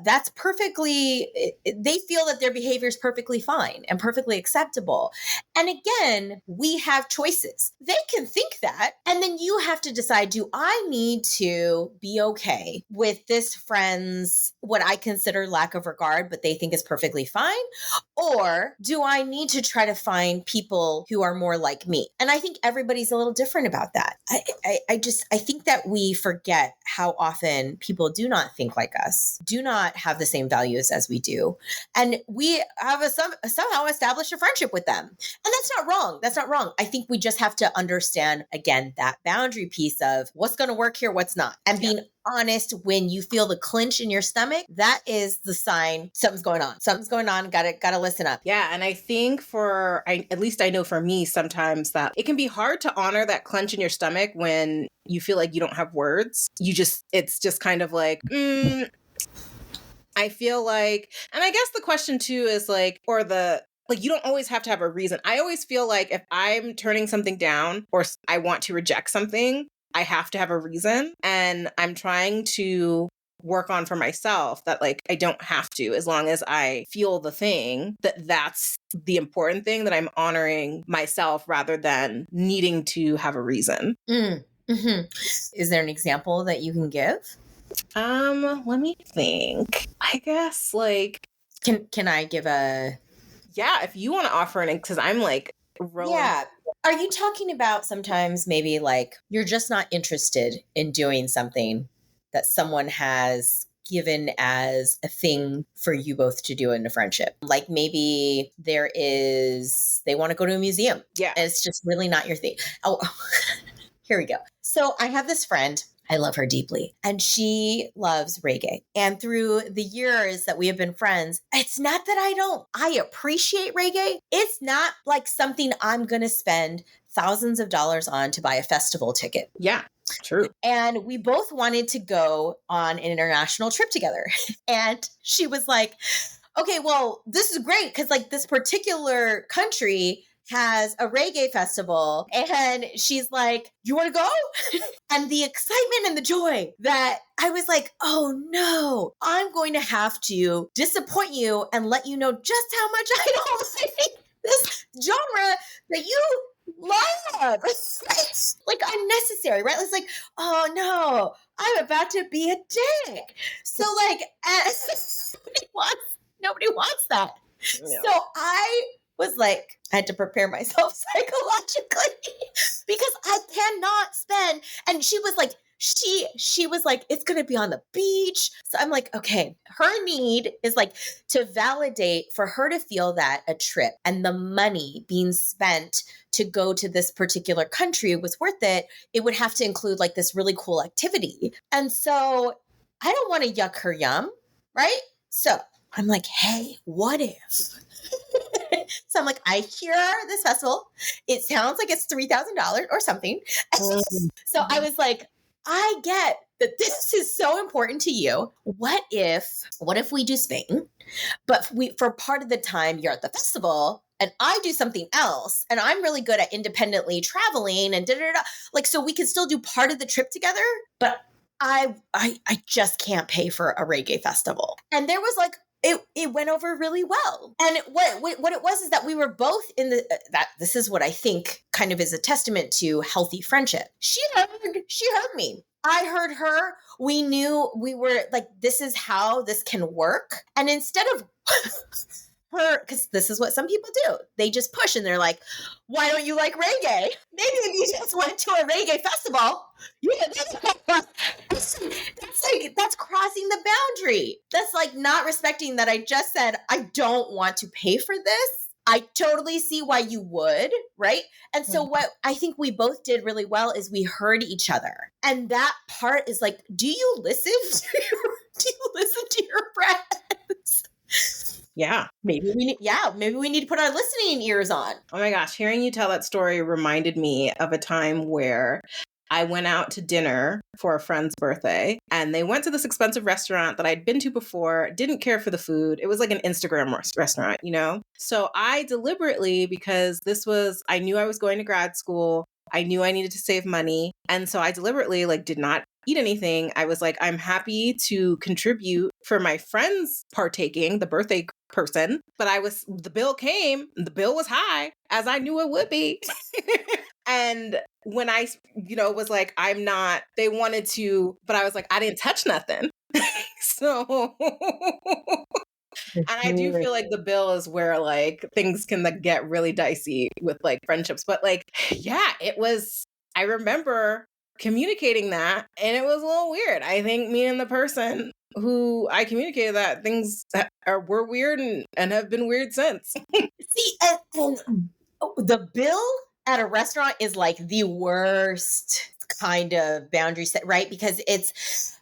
that's perfectly, they feel that their behavior is perfectly fine and perfectly acceptable. And again, we have choices. They can think that. And then you have to decide, do I need to be okay with this friend's, what I consider lack of regard, but they think is perfectly fine? Or do I need to try to find people who are more like me? And I think everybody's a little different about that. I think that we forget how often people do not think like us, do not have the same values as we do. And we have somehow established a friendship with them. And that's not wrong. That's not wrong. I think we just have to understand, again, that boundary piece of what's going to work here, what's not. And being honest when you feel the clinch in your stomach, that is the sign something's going on. Something's going on. Gotta listen up. Yeah. And I think at least I know for me sometimes that it can be hard to honor that clench in your stomach when you feel like you don't have words. It's just kind of like, I feel like, and I guess the question too is like, you don't always have to have a reason. I always feel like if I'm turning something down or I want to reject something, I have to have a reason. And I'm trying to work on for myself that like I don't have to, as long as I feel the thing, that's the important thing, that I'm honoring myself rather than needing to have a reason. Mm-hmm. Is there an example that you can give? Let me think. I guess like can I give a if you want to offer an, because I'm like rolling. Yeah. Are you talking about sometimes maybe like you're just not interested in doing something that someone has given as a thing for you both to do in a friendship? Like maybe they want to go to a museum. Yeah. And it's just really not your thing. Oh, here we go. So I have this friend. I love her deeply. And she loves reggae. And through the years that we have been friends, it's not that I appreciate reggae. It's not like something I'm going to spend thousands of dollars on to buy a festival ticket. Yeah, true. And we both wanted to go on an international trip together. And she was like, okay, well, this is great because like this particular country has a reggae festival. And she's like, you want to go? And the excitement and the joy that I was like, oh no, I'm going to have to disappoint you and let you know just how much I don't like this genre that you love. It's like unnecessary, right? It's like, oh no, I'm about to be a dick. So like, nobody wants that. Yeah. So I was like, I had to prepare myself psychologically because I cannot spend. And she was like, she was like, it's going to be on the beach. So I'm like, okay, her need is like to validate for her to feel that a trip and the money being spent to go to this particular country was worth it. It would have to include like this really cool activity. And so I don't want to yuck her yum, right? So I'm like, hey, what if? So I'm like, I hear this festival. It sounds like it's $3,000 or something. So I was like, I get that this is so important to you. What if we do Spain, but for part of the time you're at the festival and I do something else and I'm really good at independently traveling and da-da-da. Like, so we could still do part of the trip together, but I just can't pay for a reggae festival. And there was like, it went over really well. And what it was is that we were both in that this is what I think kind of is a testament to healthy friendship. She heard me. I heard her. We knew we were like, this is how this can work. And instead of her, because this is what some people do. They just push and they're like, why don't you like reggae? Maybe if you just went to a reggae festival, that's crossing the boundary. That's like not respecting that I just said, I don't want to pay for this. I totally see why you would, right? And so what I think we both did really well is we heard each other. And that part is like, do you listen to your friends? Yeah. Maybe we need to put our listening ears on. Oh my gosh. Hearing you tell that story reminded me of a time where I went out to dinner for a friend's birthday, and they went to this expensive restaurant that I'd been to before, didn't care for the food. It was like an Instagram restaurant, you know? So I deliberately, because I knew I was going to grad school, I knew I needed to save money. And so I deliberately like did not eat anything. I was like, I'm happy to contribute for my friends partaking, the birthday person. But the bill came, the bill was high, as I knew it would be. And when I, was like, they wanted to, but I was like, I didn't touch nothing. So, and I do feel like the bill is where like things can like, get really dicey with like friendships. But like, yeah, I remember communicating that and it was a little weird. I think me and the person who I communicated that things were weird and have been weird since. See, and the bill at a restaurant is like the worst kind of boundary set, right? Because it's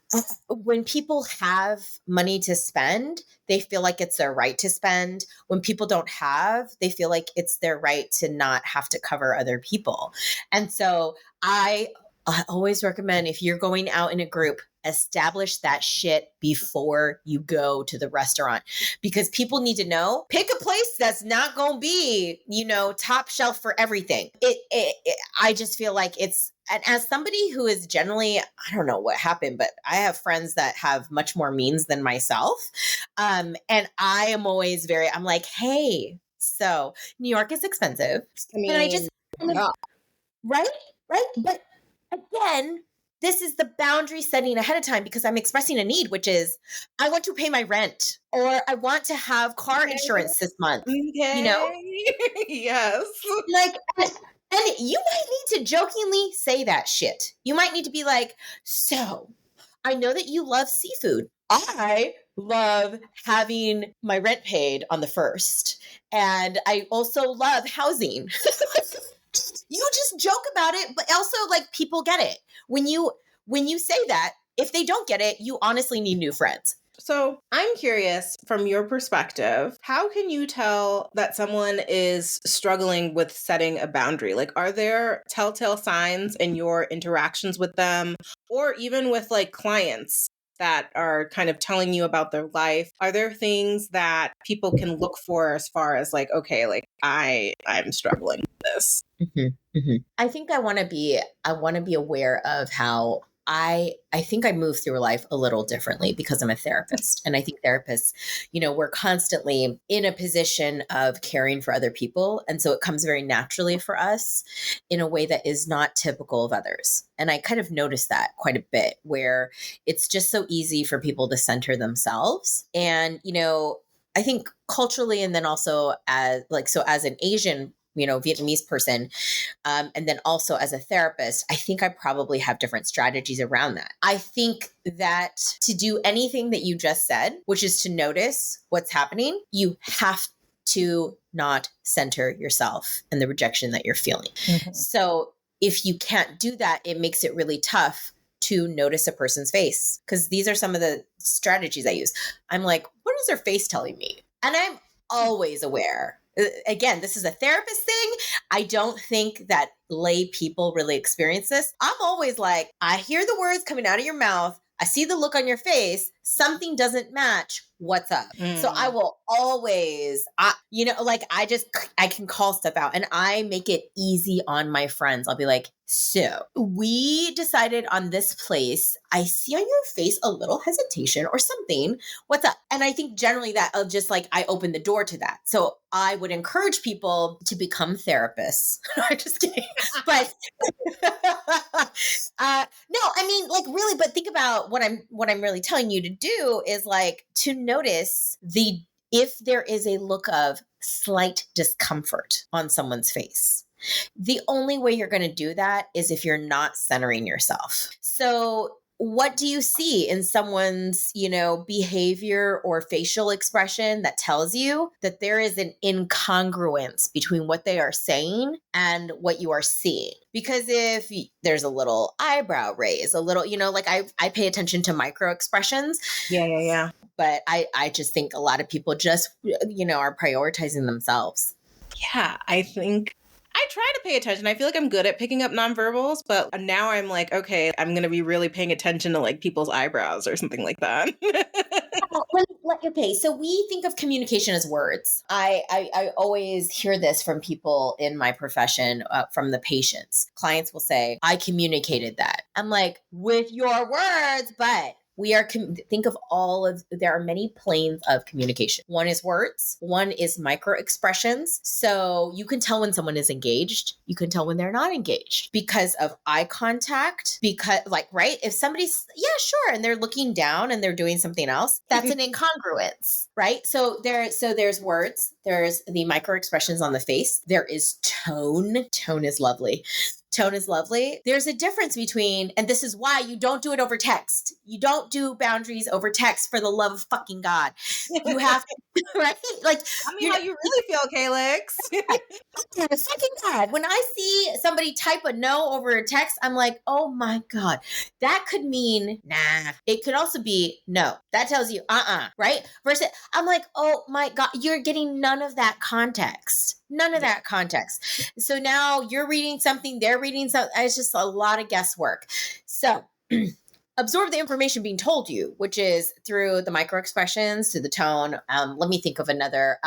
when people have money to spend, they feel like it's their right to spend. When people don't have, they feel like it's their right to not have to cover other people. And so I always recommend, if you're going out in a group, establish that shit before you go to the restaurant, because people need to know, pick a place that's not going to be, top shelf for everything. I just feel like it's, and as somebody who is generally, I don't know what happened, but I have friends that have much more means than myself. And I am always I'm like, hey, so New York is expensive. And I just, yeah. right? But again, this is the boundary setting ahead of time, because I'm expressing a need, which is I want to pay my rent, or I want to have car insurance this month. Okay. Yes. Like, and you might need to jokingly say that shit. You might need to be like, so I know that you love seafood. I love having my rent paid on the 1st. And I also love housing. You just joke about it, but also like people get it. When you say that, if they don't get it, you honestly need new friends. So I'm curious, from your perspective, how can you tell that someone is struggling with setting a boundary? Like, are there telltale signs in your interactions with them, or even with like clients that are kind of telling you about their life? Are there things that people can look for as far as like, okay, like I'm struggling with this? Mm-hmm, mm-hmm. I think I want to be aware of how I think I move through life a little differently because I'm a therapist. And I think therapists, we're constantly in a position of caring for other people. And so it comes very naturally for us in a way that is not typical of others. And I kind of noticed that quite a bit, where it's just so easy for people to center themselves. And, I think culturally, and then also as an Asian, Vietnamese person, and then also as a therapist, I think I probably have different strategies around that. I think that to do anything that you just said, which is to notice what's happening, you have to not center yourself and the rejection that you're feeling. Mm-hmm. So if you can't do that, it makes it really tough to notice a person's face, because these are some of the strategies I use. I'm like, what is their face telling me? And I'm always aware. Again, this is a therapist thing. I don't think that lay people really experience this. I'm always like, I hear the words coming out of your mouth. I see the look on your face. Something doesn't match. What's up? So I will always, I can call stuff out, and I make it easy on my friends. I'll be like, so we decided on this place. I see on your face a little hesitation or something. What's up? And I think generally that just like, I open the door to that. So I would encourage people to become therapists. I'm just kidding. But no, I mean, like, really, but think about what I'm really telling you to do is like to notice if there is a look of slight discomfort on someone's face. The only way you're going to do that is if you're not centering yourself. So what do you see in someone's, behavior or facial expression that tells you that there is an incongruence between what they are saying and what you are seeing? Because if there's a little eyebrow raise, a little, like I pay attention to micro expressions. Yeah. But I just think a lot of people just, are prioritizing themselves. Yeah, I think I try to pay attention. I feel like I'm good at picking up nonverbals, but now I'm like, okay, I'm going to be really paying attention to like people's eyebrows or something like that. Okay, so we think of communication as words. I always hear this from people in my profession, from the patients. Clients will say, I communicated that. I'm like, with your words, but we are, think of there are many planes of communication. One is words, one is micro expressions. So you can tell when someone is engaged, you can tell when they're not engaged because of eye contact, because like, right? If somebody's, yeah, sure. And they're looking down and they're doing something else, that's an incongruence, right? So there's words, there's the micro expressions on the face. There is tone. Tone is lovely. Tone is lovely. There's a difference between, and this is why you don't do it over text. You don't do boundaries over text, for the love of fucking God. You have to, right? Like, Tell me how you really feel, Calix. fucking God. When I see somebody type a no over a text, I'm like, oh my God. That could mean nah. It could also be no. That tells you right? Versus I'm like, oh my God, you're getting none of that context. None of that context. So now you're reading something, they're reading something. It's just a lot of guesswork. So absorb the information being told you, which is through the micro expressions, through the tone. Let me think of another.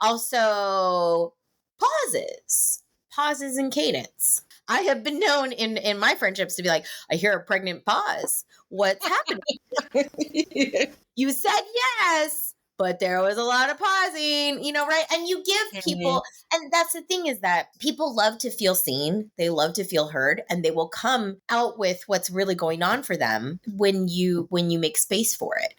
Also pauses and cadence. I have been known in my friendships to be like, I hear a pregnant pause. What's happening? You said yes, but there was a lot of pausing, right? And you give people, and that's the thing, is that people love to feel seen. They love to feel heard, and they will come out with what's really going on for them when you make space for it.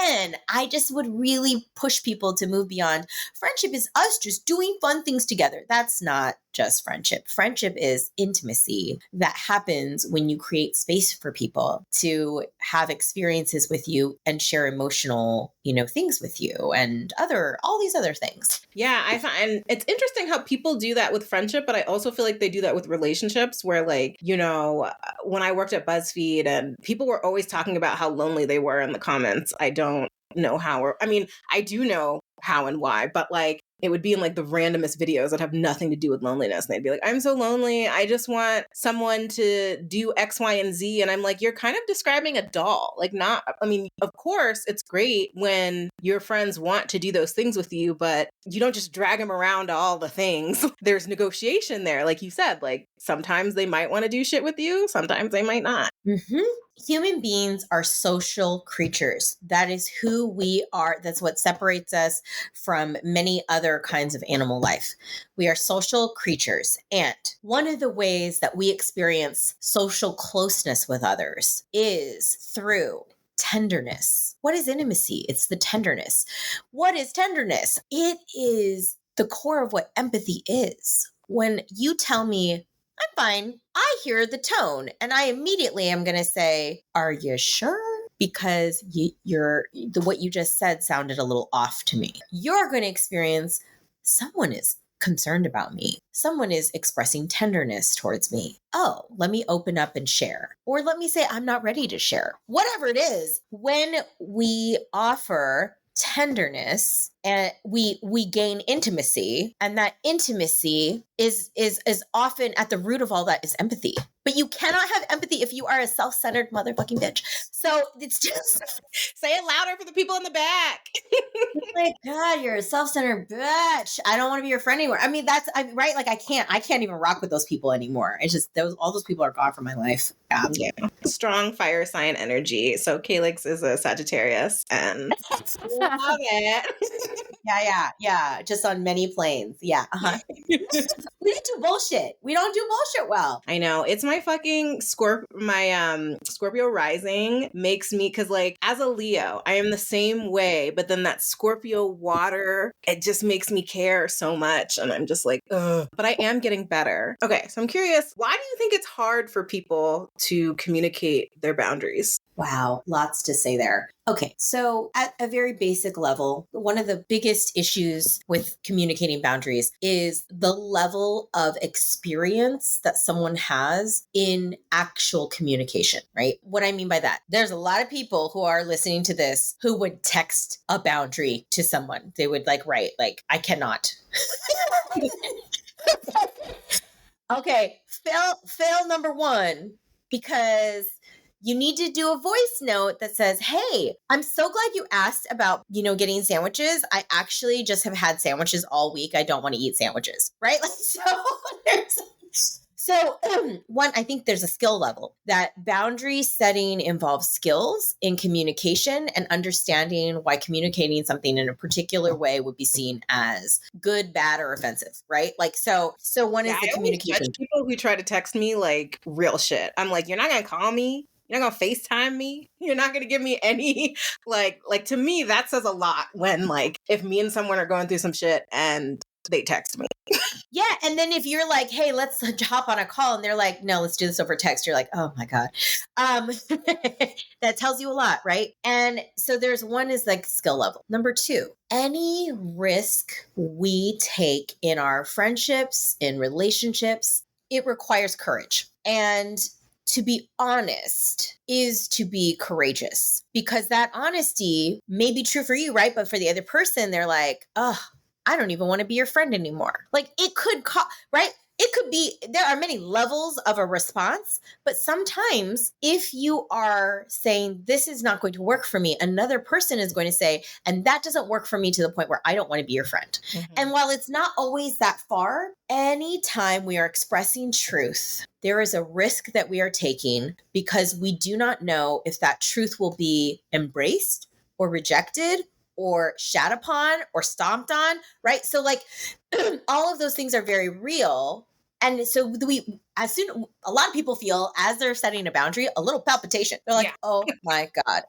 And I just would really push people to move beyond friendship is us just doing fun things together. That's not just friendship. Friendship is intimacy that happens when you create space for people to have experiences with you and share emotional, things with you and all these other things. Yeah, I find it's interesting how people do that with friendship, but I also feel like they do that with relationships where like, when I worked at BuzzFeed and people were always talking about how lonely they were in the comments. I don't know how, I do know how and why, but like, it would be in like the randomest videos that have nothing to do with loneliness. And they'd be like, I'm so lonely. I just want someone to do X, Y, and Z. And I'm like, you're kind of describing a doll. Like of course it's great when your friends want to do those things with you, but you don't just drag them around to all the things. There's negotiation there. Like you said, like sometimes they might want to do shit with you. Sometimes they might not. Mm-hmm. Human beings are social creatures. That is who we are. That's what separates us from many other kinds of animal life. We are social creatures. And one of the ways that we experience social closeness with others is through tenderness. What is intimacy? It's the tenderness. What is tenderness? It is the core of what empathy is. When you tell me, I'm fine, I hear the tone and I immediately am going to say, are you sure? Because what you just said sounded a little off to me. You're going to experience someone is concerned about me. Someone is expressing tenderness towards me. Oh, let me open up and share. Or let me say, I'm not ready to share. Whatever it is, when we offer tenderness and we gain intimacy, and that intimacy is often at the root of all that is empathy. But you cannot have empathy if you are a self-centered motherfucking bitch. So it's just say it louder for the people in the back. Like, God, you're a self-centered bitch. I don't want to be your friend anymore. I mean, right. Like I can't even rock with those people anymore. It's just all those people are gone from my life. Yeah. Strong fire sign energy. So Calix is a Sagittarius and love it. Yeah. Just on many planes. Yeah. Uh-huh. We don't do bullshit. We don't do bullshit well. I know. It's my fucking Scorpio rising makes me, because like as a Leo, I am the same way, but then that Scorpio water, it just makes me care so much. And I'm just like, ugh. But I am getting better. Okay, so I'm curious, why do you think it's hard for people to communicate their boundaries? Wow, lots to say there. Okay, so at a very basic level, one of the biggest issues with communicating boundaries is the level of experience that someone has in actual communication, right? What I mean by that, there's a lot of people who are listening to this who would text a boundary to someone. They would write, I cannot. Okay, fail number one, because you need to do a voice note that says, "Hey, I'm so glad you asked about, getting sandwiches. I actually just have had sandwiches all week. I don't want to eat sandwiches." Right? Like, so one, I think there's a skill level that boundary setting involves skills in communication and understanding why communicating something in a particular way would be seen as good, bad, or offensive, right? Like, so one is the I always judge communication. people who try to text me like real shit. I'm like, you're not gonna call me. You're not gonna FaceTime me. You're not gonna give me any like to me that says a lot when like if me and someone are going through some shit and they text me. Yeah. And then if you're like, "Hey, let's hop on a call," and they're like, "No, let's do this over text," you're like, "Oh my God." That tells you a lot, right? And so there's one is like skill level. Number two, any risk we take in our friendships, in relationships, it requires courage. And to be honest is to be courageous, because that honesty may be true for you, right? But for the other person, they're like, "Oh, I don't even want to be your friend anymore." Like, it could right? It could be, there are many levels of a response, but sometimes if you are saying, "This is not going to work for me," another person is going to say, "And that doesn't work for me to the point where I don't want to be your friend." Mm-hmm. And while it's not always that far, anytime we are expressing truth, there is a risk that we are taking because we do not know if that truth will be embraced or rejected or shat upon or stomped on, right? So like all of those things are very real. And so a lot of people feel, as they're setting a boundary, a little palpitation. They're like, "Oh my God."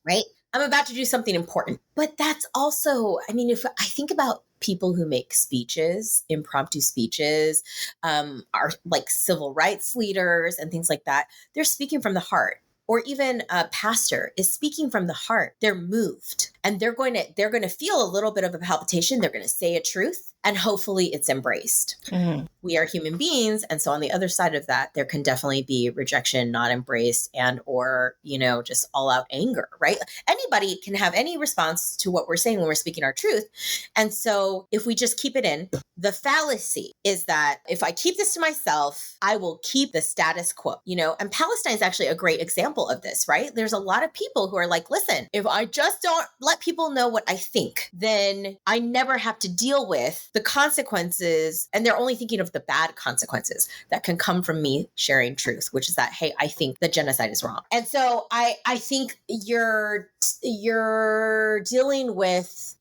Right? I'm about to do something important. But that's also, I mean, if I think about people who make speeches, impromptu speeches, are like civil rights leaders and things like that, they're speaking from the heart. Or even a pastor is speaking from the heart. They're moved, and they're going to feel a little bit of a palpitation. They're going to say a truth, and hopefully it's embraced. Mm-hmm. We are human beings, and so on the other side of that, there can definitely be rejection, not embraced, and or just all out anger, right? Anybody can have any response to what we're saying when we're speaking our truth. And so if we just keep it in, the fallacy is that if I keep this to myself, I will keep the status quo, and Palestine is actually a great example of this, right? There's a lot of people who are like, "Listen, if I just don't let people know what I think, then I never have to deal with the consequences." And they're only thinking of the bad consequences that can come from me sharing truth, which is that, "Hey, I think that genocide is wrong." And so I think you're dealing with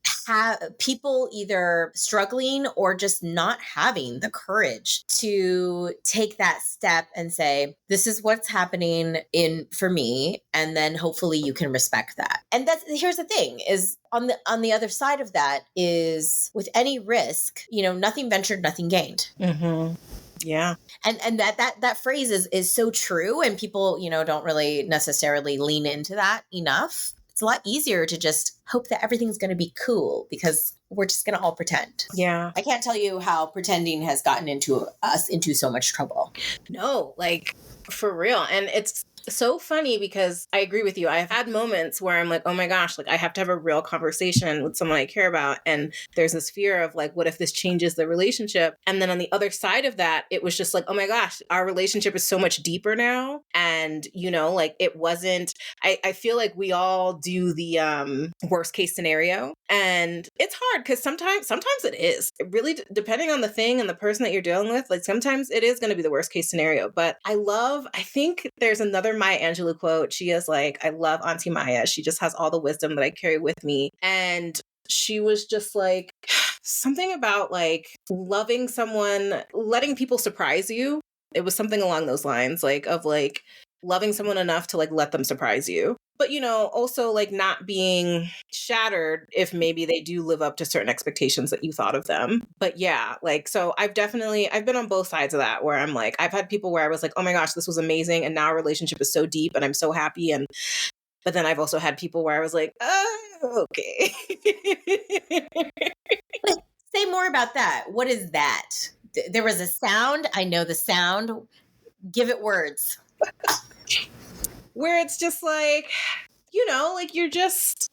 people either struggling or just not having the courage to take that step and say, "This is what's happening for me," and then hopefully you can respect that. And here's the thing is, on the other side of that is, with any risk, nothing ventured, nothing gained. Mm-hmm. Yeah. And that phrase is so true, and people don't really necessarily lean into that enough. It's a lot easier to just hope that everything's going to be cool because we're just going to all pretend. Yeah. I can't tell you how pretending has gotten us into so much trouble. No, like for real. And it's so funny because I agree with you. I've had moments where I'm like, "Oh my gosh, like I have to have a real conversation with someone I care about." And there's this fear of like, what if this changes the relationship? And then on the other side of that, it was just like, "Oh my gosh, our relationship is so much deeper now." And, like it wasn't, I feel like we all do the worst case scenario. And it's hard because sometimes it is. It really, depending on the thing and the person that you're dealing with, like sometimes it is going to be the worst case scenario. But I think there's another Maya Angelou quote. She is like, I love Auntie Maya. She just has all the wisdom that I carry with me. And she was just like, something about like loving someone, letting people surprise you. It was something along those lines, like of like loving someone enough to like let them surprise you. But, also like not being shattered if maybe they do live up to certain expectations that you thought of them. But yeah, like, so I've been on both sides of that where I'm like, I've had people where I was like, "Oh my gosh, this was amazing." And now our relationship is so deep and I'm so happy. But then I've also had people where I was like, "Oh, okay." Say more about that. What is that? There was a sound. I know the sound. Give it words. Where it's just like, like you're just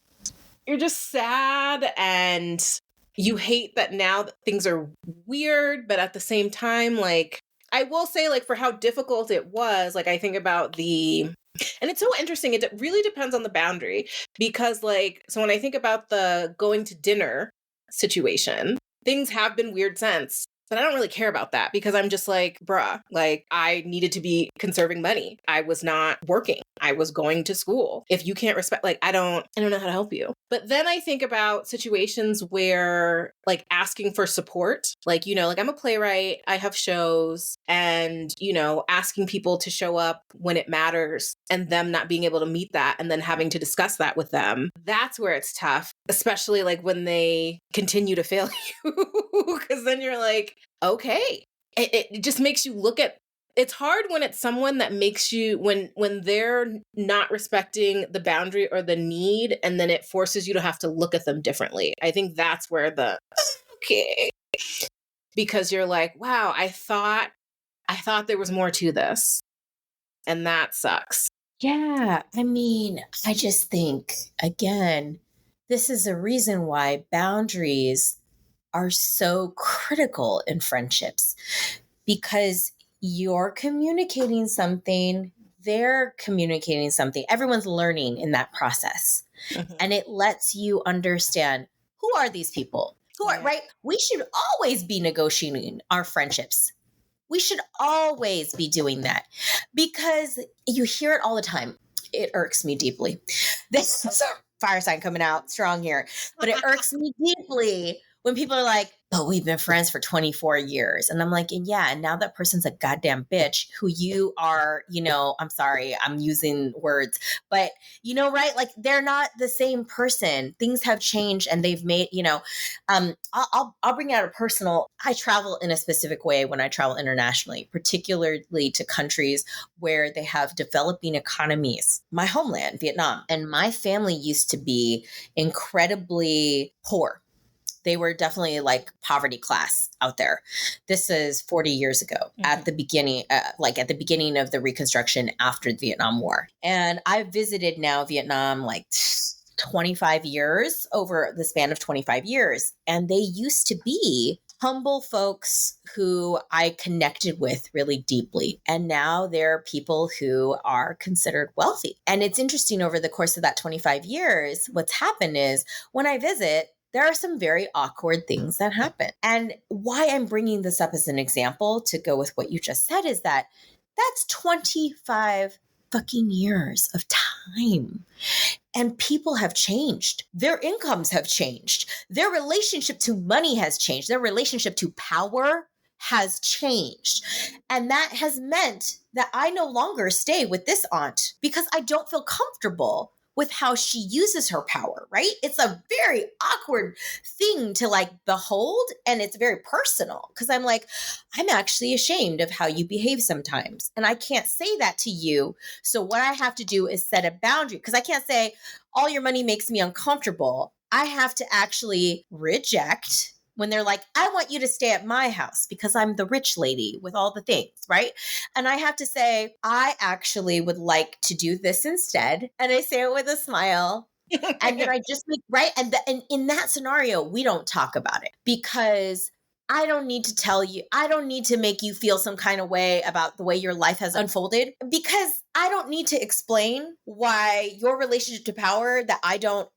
sad and you hate that now that things are weird, but at the same time, like, I will say, like, for how difficult it was, like, I think about and it's so interesting. It really depends on the boundary because, like, so when I think about the going to dinner situation, things have been weird since. But I don't really care about that because I'm just like, bruh, like, I needed to be conserving money. I was not working. I was going to school. If you can't respect, like, I don't know how to help you. But then I think about situations where, like, asking for support, like, like, I'm a playwright, I have shows, and, asking people to show up when it matters and them not being able to meet that and then having to discuss that with them. That's where it's tough, especially like when they continue to fail you, because then you're like, okay. It just makes you look at, it's hard when it's someone that makes you, when they're not respecting the boundary or the need, and then it forces you to have to look at them differently. I think that's where okay, because you're like, wow, I thought there was more to this, and that sucks. Yeah. I mean, I just think, again, this is a reason why boundaries are so critical in friendships, because you're communicating something, they're communicating something. Everyone's learning in that process. Mm-hmm. And it lets you understand, who are these people? Who are, right? We should always be negotiating our friendships. We should always be doing that, because you hear it all the time. It irks me deeply. This is a fire sign coming out strong here, but it irks me deeply when people are like, but we've been friends for 24 years. And I'm like, yeah, and now that person's a goddamn bitch who you are, I'm sorry, I'm using words, but right? Like, they're not the same person. Things have changed and they've made, I'll bring out a personal, I travel in a specific way when I travel internationally, particularly to countries where they have developing economies. My homeland, Vietnam, and my family used to be incredibly poor. They were definitely like poverty class out there. This is 40 years ago, at the beginning, at the beginning of the Reconstruction after the Vietnam War. And I visited now Vietnam like 25 years, over the span of 25 years. And they used to be humble folks who I connected with really deeply. And now they're people who are considered wealthy. And it's interesting, over the course of that 25 years, what's happened is when I visit, there are some very awkward things that happen. And why I'm bringing this up as an example to go with what you just said is that that's 25 fucking years of time. And people have changed. Their incomes have changed. Their relationship to money has changed. Their relationship to power has changed. And that has meant that I no longer stay with this aunt because I don't feel comfortable with how she uses her power, right? It's a very awkward thing to like behold, and it's very personal because I'm like, I'm actually ashamed of how you behave sometimes. And I can't say that to you. So what I have to do is set a boundary, because I can't say all your money makes me uncomfortable. I have to actually reject when they're like, I want you to stay at my house because I'm the rich lady with all the things, right? And I have to say, I actually would like to do this instead. And I say it with a smile. And then I just make, right? And in that scenario, we don't talk about it, because I don't need to tell you, I don't need to make you feel some kind of way about the way your life has unfolded, because I don't need to explain why your relationship to power that I don't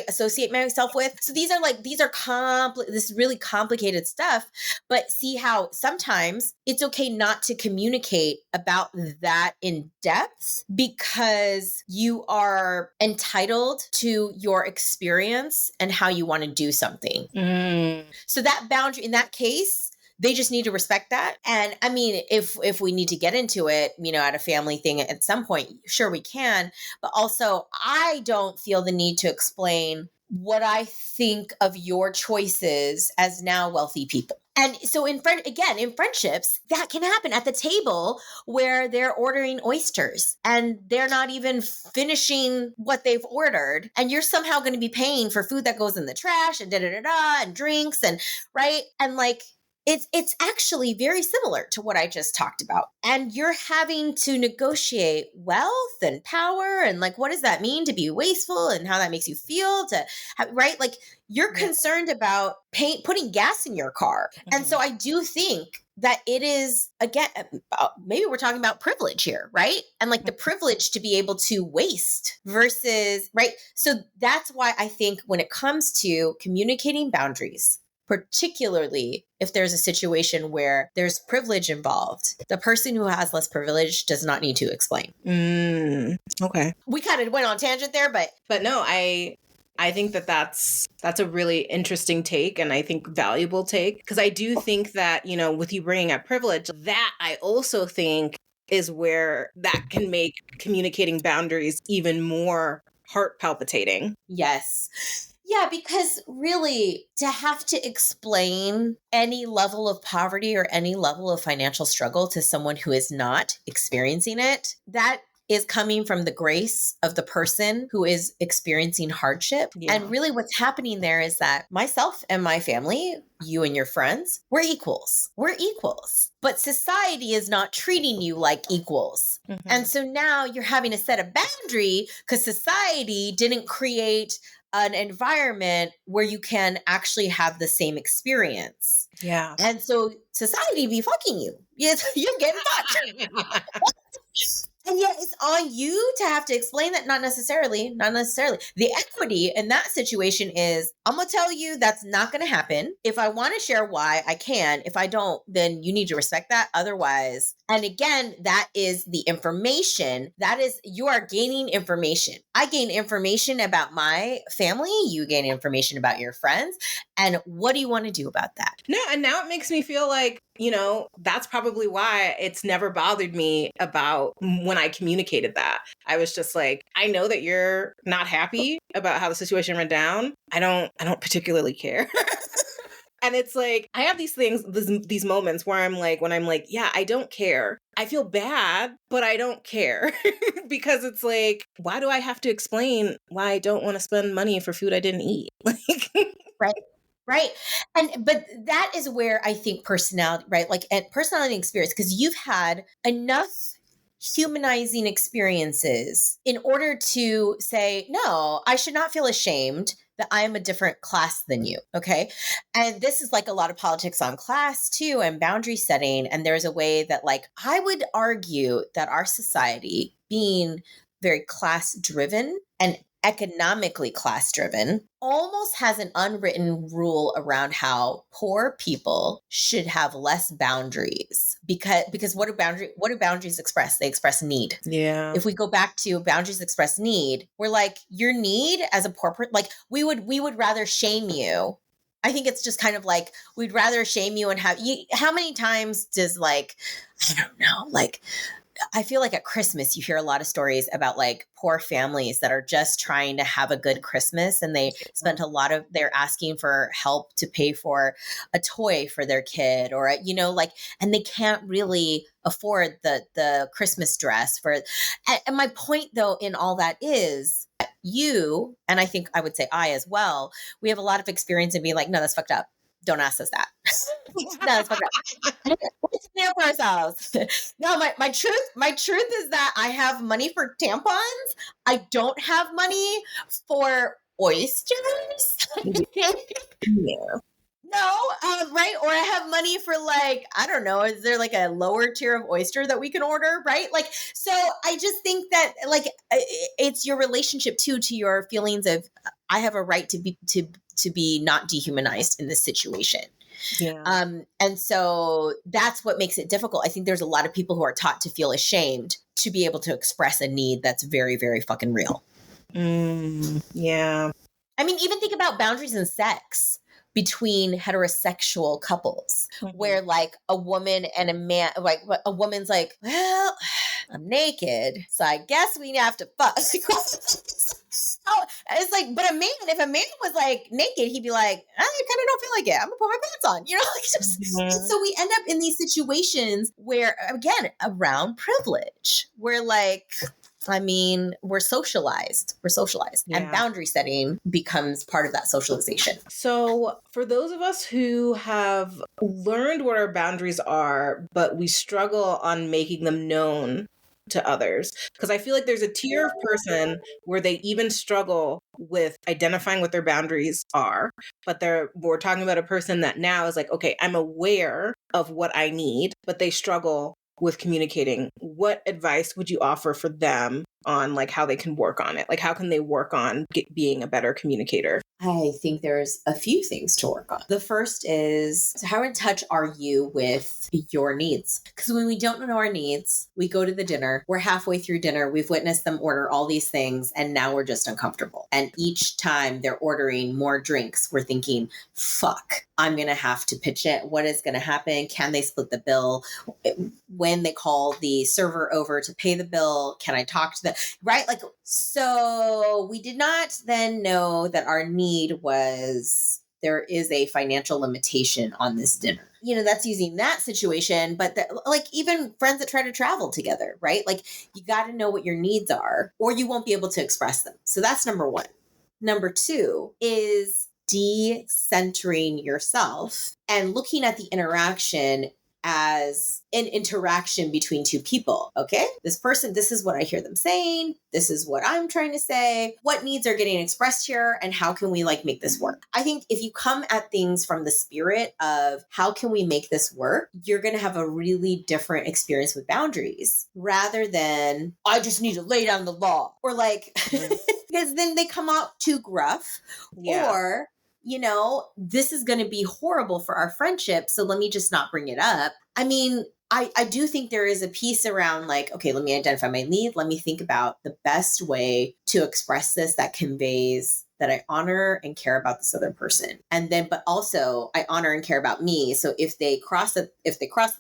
associate myself with. So this is really complicated stuff, but see how sometimes it's okay not to communicate about that in depth because you are entitled to your experience and how you want to do something. So that boundary in that case, they just need to respect that. And I mean, if we need to get into it, at a family thing at some point, sure we can. But also, I don't feel the need to explain what I think of your choices as now wealthy people. And so in friendships, that can happen at the table where they're ordering oysters and they're not even finishing what they've ordered. And you're somehow going to be paying for food that goes in the trash and and drinks and right. And like, it's actually very similar to what I just talked about. And you're having to negotiate wealth and power and like, what does that mean to be wasteful and how that makes you feel to have, right? Like you're concerned about putting gas in your car. And so I do think that it is, again, maybe we're talking about privilege here, right? And like the privilege to be able to waste versus, right? So that's why I think when it comes to communicating boundaries, particularly if there's a situation where there's privilege involved, the person who has less privilege does not need to explain. Okay. We kind of went on tangent there, but no, I think that's a really interesting take, and I think valuable take, because I do think that, you know, with you bringing up privilege, that I also think is where that can make communicating boundaries even more heart palpitating. Yes. Yeah, because really to have to explain any level of poverty or any level of financial struggle to someone who is not experiencing it, that is coming from the grace of the person who is experiencing hardship. Yeah. And really what's happening there is that myself and my family, you and your friends, we're equals. We're equals. But society is not treating you like equals. And so now you're having to set a boundary because society didn't create an environment where you can actually have the same experience. Yeah. And so society be fucking you. Yes, you're getting fucked. And yet it's on you to have to explain that. Not necessarily. The equity in that situation is, I'm going to tell you that's not going to happen. If I want to share why, I can. If I don't, then you need to respect that. Otherwise, and again, that is the information. That is, you are gaining information. I gain information about my family. You gain information about your friends. And what do you want to do about that? No, and now it makes me feel like, you know, that's probably why it's never bothered me about when I communicated that. I was just like, I know that you're not happy about how the situation went down. I don't particularly care. And it's like, I have these things, these moments where I'm like, when I'm like, yeah, I don't care. I feel bad, but I don't care. Because it's like, why do I have to explain why I don't want to spend money for food I didn't eat? Like, Right. But that is where I think personality, right? Like, and personality and experience, because you've had enough humanizing experiences in order to say, no, I should not feel ashamed that I am a different class than you. Okay. And this is like a lot of politics on class too, and boundary setting. And there's a way that, like, I would argue that our society, being very class driven and economically class driven, almost has an unwritten rule around how poor people should have less boundaries, because what do boundaries express? They express need. yeah. If we go back to boundaries express need, we're like, your need as a poor person, like we would rather shame you. I think it's just kind of like, we'd rather shame you and have you. How many times does, like, I don't know, like, I feel like at Christmas, you hear a lot of stories about like poor families that are just trying to have a good Christmas, and they spent they're asking for help to pay for a toy for their kid, or, you know, like, and they can't really afford the Christmas dress for. And my point though, in all that is, you, and I think I would say I as well, we have a lot of experience in being like, no, that's fucked up. Don't ask us that. No, that's fucked up. Let's stand for ourselves. No, my truth is that I have money for tampons. I don't have money for oysters. Yeah. No, right? Or I have money for, like, I don't know, is there like a lower tier of oyster that we can order, right? Like, so I just think that, like, it's your relationship too to your feelings of, I have a right to be not dehumanized in this situation. Yeah. And so that's what makes it difficult. I think there's a lot of people who are taught to feel ashamed to be able to express a need that's very, very fucking real. Yeah. I mean, even think about boundaries in sex between heterosexual couples, where like a woman and a man, like a woman's like, well, I'm naked, so I guess we have to fuck. Oh, it's like, but if a man was like naked, he'd be like, I kind of don't feel like it. I'm gonna put my pants on, you know. Like, just, so we end up in these situations where, again, around privilege, where like, I mean, we're socialized. And Yeah. boundary setting becomes part of that socialization. So, for those of us who have learned what our boundaries are, but we struggle on making them known to others, because I feel like there's a tier of person where they even struggle with identifying what their boundaries are, but we're talking about a person that now is like, okay, I'm aware of what I need, but they struggle with communicating. What advice would you offer for them on like how they can work on it? Like how can they work on being a better communicator? I think there's a few things to work on. The first is, so how in touch are you with your needs? Because when we don't know our needs, we go to the dinner, we're halfway through dinner, we've witnessed them order all these things, and now we're just uncomfortable. And each time they're ordering more drinks, we're thinking, fuck, I'm going to have to pitch it. What is going to happen? Can they split the bill? When they call the server over to pay the bill, can I talk to them? Right? Like, so we did not then know that our need was there is a financial limitation on this dinner. You know, that's using that situation, but like even friends that try to travel together, right? Like you got to know what your needs are or you won't be able to express them. So that's number one. Number two is decentering yourself and looking at the interaction as an interaction between two people. Okay, this person, this is what I hear them saying. This is what I'm trying to say. What needs are getting expressed here and how can we like make this work? I think if you come at things from the spirit of how can we make this work, you're going to have a really different experience with boundaries rather than I just need to lay down the law or like, because then they come out too gruff or you know, this is going to be horrible for our friendship. So let me just not bring it up. I mean, I do think there is a piece around like, okay, let me identify my need. Let me think about the best way to express this that conveys that I honor and care about this other person. And then, but also I honor and care about me. So if they cross the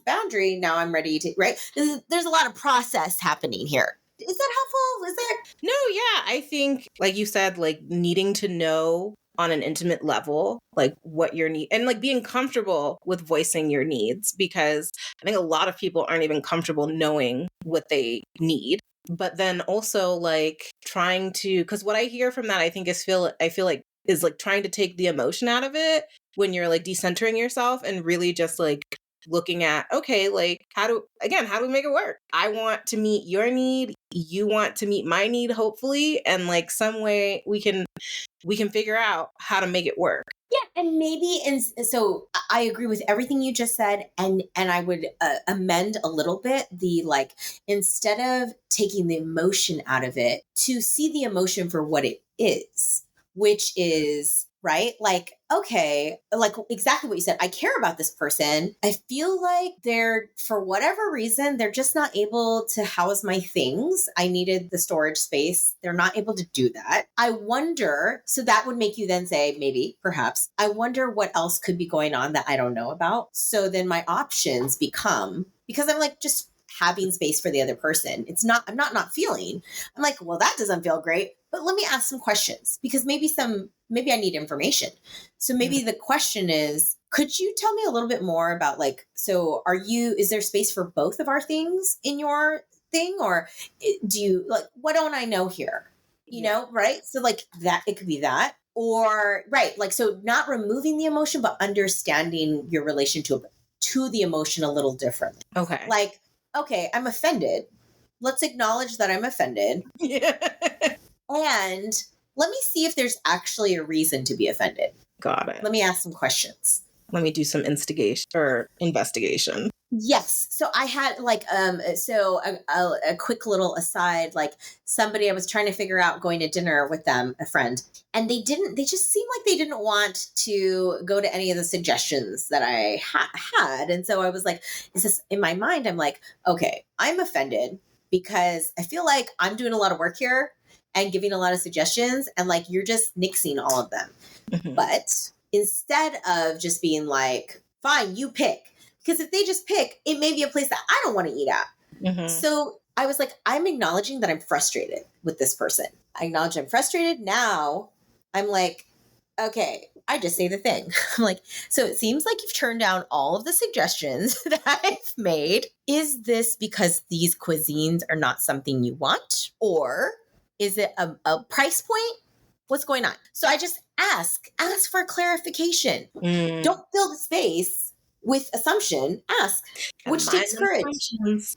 boundary, now I'm ready to, right? There's a lot of process happening here. Is that helpful? Is that? No, yeah. I think, like you said, like needing to know on an intimate level, like what your need and like being comfortable with voicing your needs, because I think a lot of people aren't even comfortable knowing what they need. But then also like trying to, because what I hear from that, I think I feel like is like trying to take the emotion out of it when you're like decentering yourself and really just like looking at, okay, like how do we make it work? I want to meet your need. You want to meet my need, hopefully. And like some way we can figure out how to make it work. Yeah, and maybe, and so I agree with everything you just said, and I would amend a little bit the like instead of taking the emotion out of it, to see the emotion for what it is, which is right, like okay, like exactly what you said. I care about this person. I feel like they're for whatever reason they're just not able to house my things. I needed the storage space. They're not able to do that. I wonder. So that would make you then say maybe, perhaps. I wonder what else could be going on that I don't know about. So then my options become because I'm like just having space for the other person. It's not. I'm not feeling. I'm like, well, that doesn't feel great. But let me ask some questions because maybe I need information. So maybe the question is, could you tell me a little bit more about like, so is there space for both of our things in your thing? Or do you like, what don't I know here? You know, right? So like that, it could be that or right. Like, so not removing the emotion, but understanding your relation to the emotion a little differently. Okay. Like, okay, I'm offended. Let's acknowledge that I'm offended. Yeah. And let me see if there's actually a reason to be offended. Got it. Let me ask some questions. Let me do some instigation or investigation. Yes. So I had like, a quick little aside, like somebody I was trying to figure out going to dinner with them, a friend, and they just seemed like they didn't want to go to any of the suggestions that I had. And so I was like, is this in my mind? I'm like, okay, I'm offended because I feel like I'm doing a lot of work here and giving a lot of suggestions and like, you're just nixing all of them. Mm-hmm. But instead of just being like, fine, you pick. Because if they just pick, it may be a place that I don't want to eat at. Mm-hmm. So I was like, I'm acknowledging that I'm frustrated with this person. I acknowledge I'm frustrated. Now I'm like, okay, I just say the thing. I'm like, so it seems like you've turned down all of the suggestions that I've made. Is this because these cuisines are not something you want? Or is it a price point? What's going on? So I just ask for clarification. Don't fill the space with assumption. Ask, which takes courage.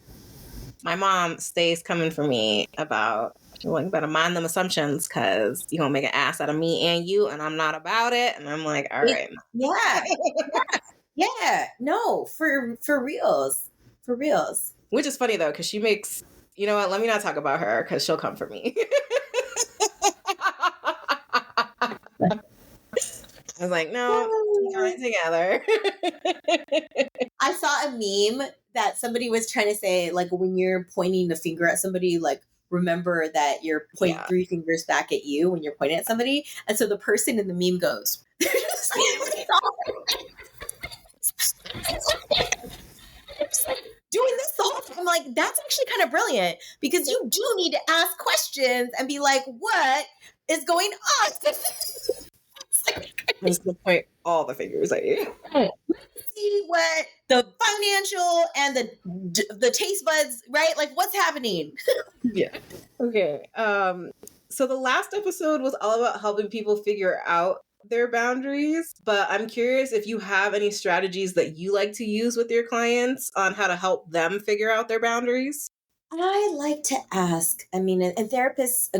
My mom stays coming for me about, well, you better mind them assumptions because you're going to make an ass out of me and you, and I'm not about it. And I'm like, all right. Yeah. No, for reals. For reals. Which is funny, though, because she makes, you know what, let me not talk about her because she'll come for me. I was like, no, we're it together. I saw a meme that somebody was trying to say, like, when you're pointing the finger at somebody, like, remember that you're pointing 3 fingers back at you when you're pointing at somebody. And so the person in the meme goes, doing this the whole time. I'm like, that's actually kind of brilliant because you do need to ask questions and be like, what is going on? I'm just going to point all the fingers at you. See what the financial and the taste buds, right? Like, what's happening? Yeah. Okay. So the last episode was all about helping people figure out their boundaries, but I'm curious if you have any strategies that you like to use with your clients on how to help them figure out their boundaries. I like to ask, I mean, and therapists,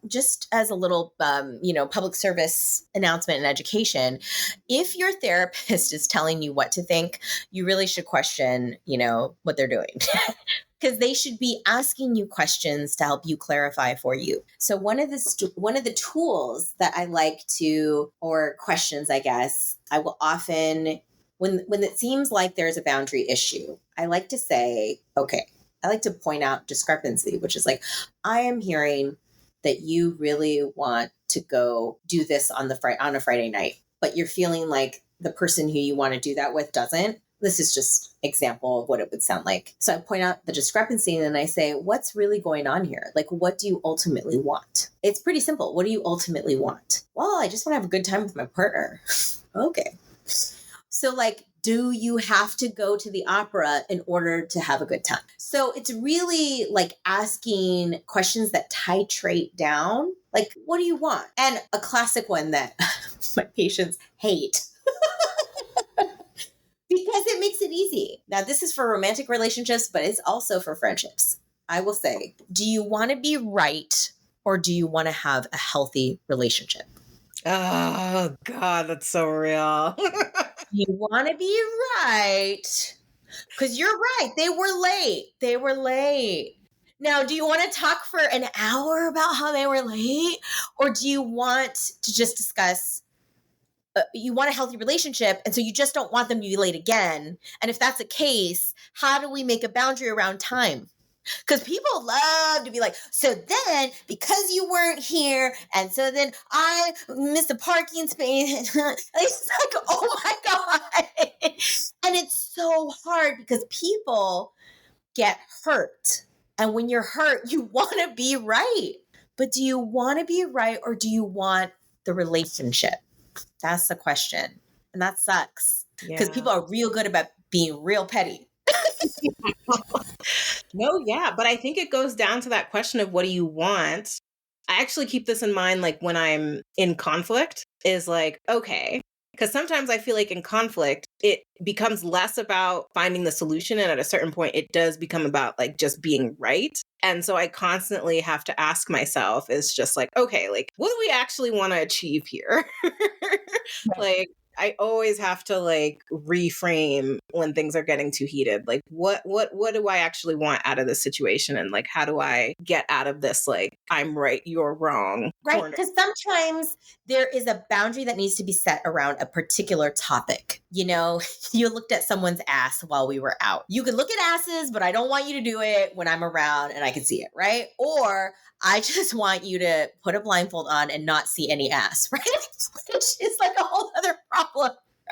just as a little, public service announcement and education, if your therapist is telling you what to think, you really should question, what they're doing. Because they should be asking you questions to help you clarify for you. So one of the tools that I like to, or questions, I guess, I will often, when it seems like there's a boundary issue, I like to say, okay, I like to point out discrepancy, which is like, I am hearing that you really want to go do this on a Friday night, but you're feeling like the person who you want to do that with doesn't. This is just example of what it would sound like. So I point out the discrepancy and then I say, what's really going on here? Like, what do you ultimately want? It's pretty simple. What do you ultimately want? Well, I just want to have a good time with my partner. Okay. So like, do you have to go to the opera in order to have a good time? So it's really like asking questions that titrate down. Like, what do you want? And a classic one that my patients hate because it makes it easy. Now, this is for romantic relationships, but it's also for friendships. I will say, do you want to be right or do you want to have a healthy relationship? Oh, God, that's so real. You want to be right because you're right. They were late. Now, do you want to talk for an hour about how they were late? Or do you want to just discuss, you want a healthy relationship, and so you just don't want them to be late again? And if that's the case, how do we make a boundary around time? Because people love to be like, so then because you weren't here, and so then I missed a parking space. It's like, oh my God. And it's so hard because people get hurt. And when you're hurt, you want to be right. But do you want to be right or do you want the relationship? That's the question. And that sucks because people are real good about being real petty. No, yeah, but I think it goes down to that question of what do you want? I actually keep this in mind, like when I'm in conflict, is like, okay, because sometimes I feel like in conflict, it becomes less about finding the solution. And at a certain point, it does become about like just being right. And so I constantly have to ask myself, is just like, okay, like, what do we actually want to achieve here? Like, I always have to like reframe when things are getting too heated. Like what do I actually want out of this situation? And like, how do I get out of this? Like, I'm right, you're wrong. Right. Because sometimes there is a boundary that needs to be set around a particular topic. You looked at someone's ass while we were out. You can look at asses, but I don't want you to do it when I'm around and I can see it. Right. Or I just want you to put a blindfold on and not see any ass. Right. Which is like a whole other problem.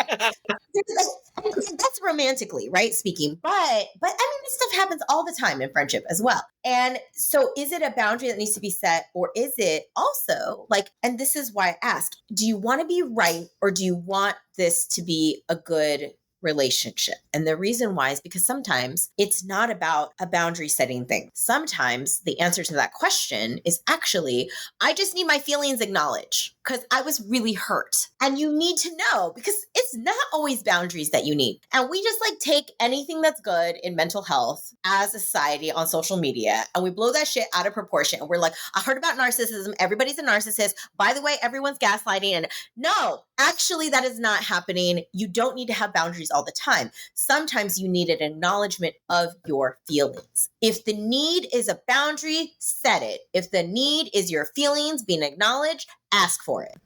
That's romantically, right? Speaking, but I mean, this stuff happens all the time in friendship as well. And so, is it a boundary that needs to be set, or is it also like? And this is why I ask: do you want to be right, or do you want this to be a good relationship? And the reason why is because sometimes it's not about a boundary setting thing. Sometimes the answer to that question is actually, I just need my feelings acknowledged because I was really hurt. And you need to know because it's not always boundaries that you need. And we just like take anything that's good in mental health as a society on social media and we blow that shit out of proportion. And we're like, I heard about narcissism. Everybody's a narcissist. By the way, everyone's gaslighting. And no, actually, that is not happening. You don't need to have boundaries all the time. Sometimes you need an acknowledgement of your feelings. If the need is a boundary, set it. If the need is your feelings being acknowledged, ask for it.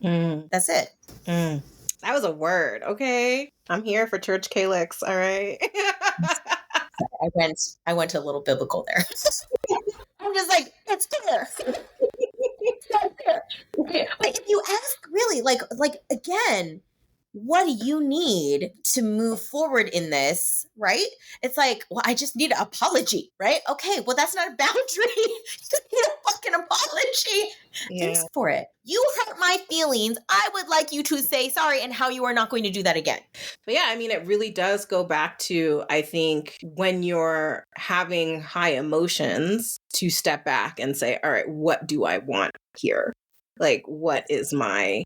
That's it. That was a word. Okay. I'm here for Church Calix. All right. I went a little biblical there. I'm just like, it's there. Okay. But if you ask really, like again, what do you need to move forward in this, right? It's like, well, I just need an apology, right? Okay, well, that's not a boundary. You need a fucking apology. Yeah. Ask for it. You hurt my feelings. I would like you to say sorry and how you are not going to do that again. But yeah, I mean, it really does go back to, I think, when you're having high emotions, to step back and say, all right, what do I want here? Like, what is my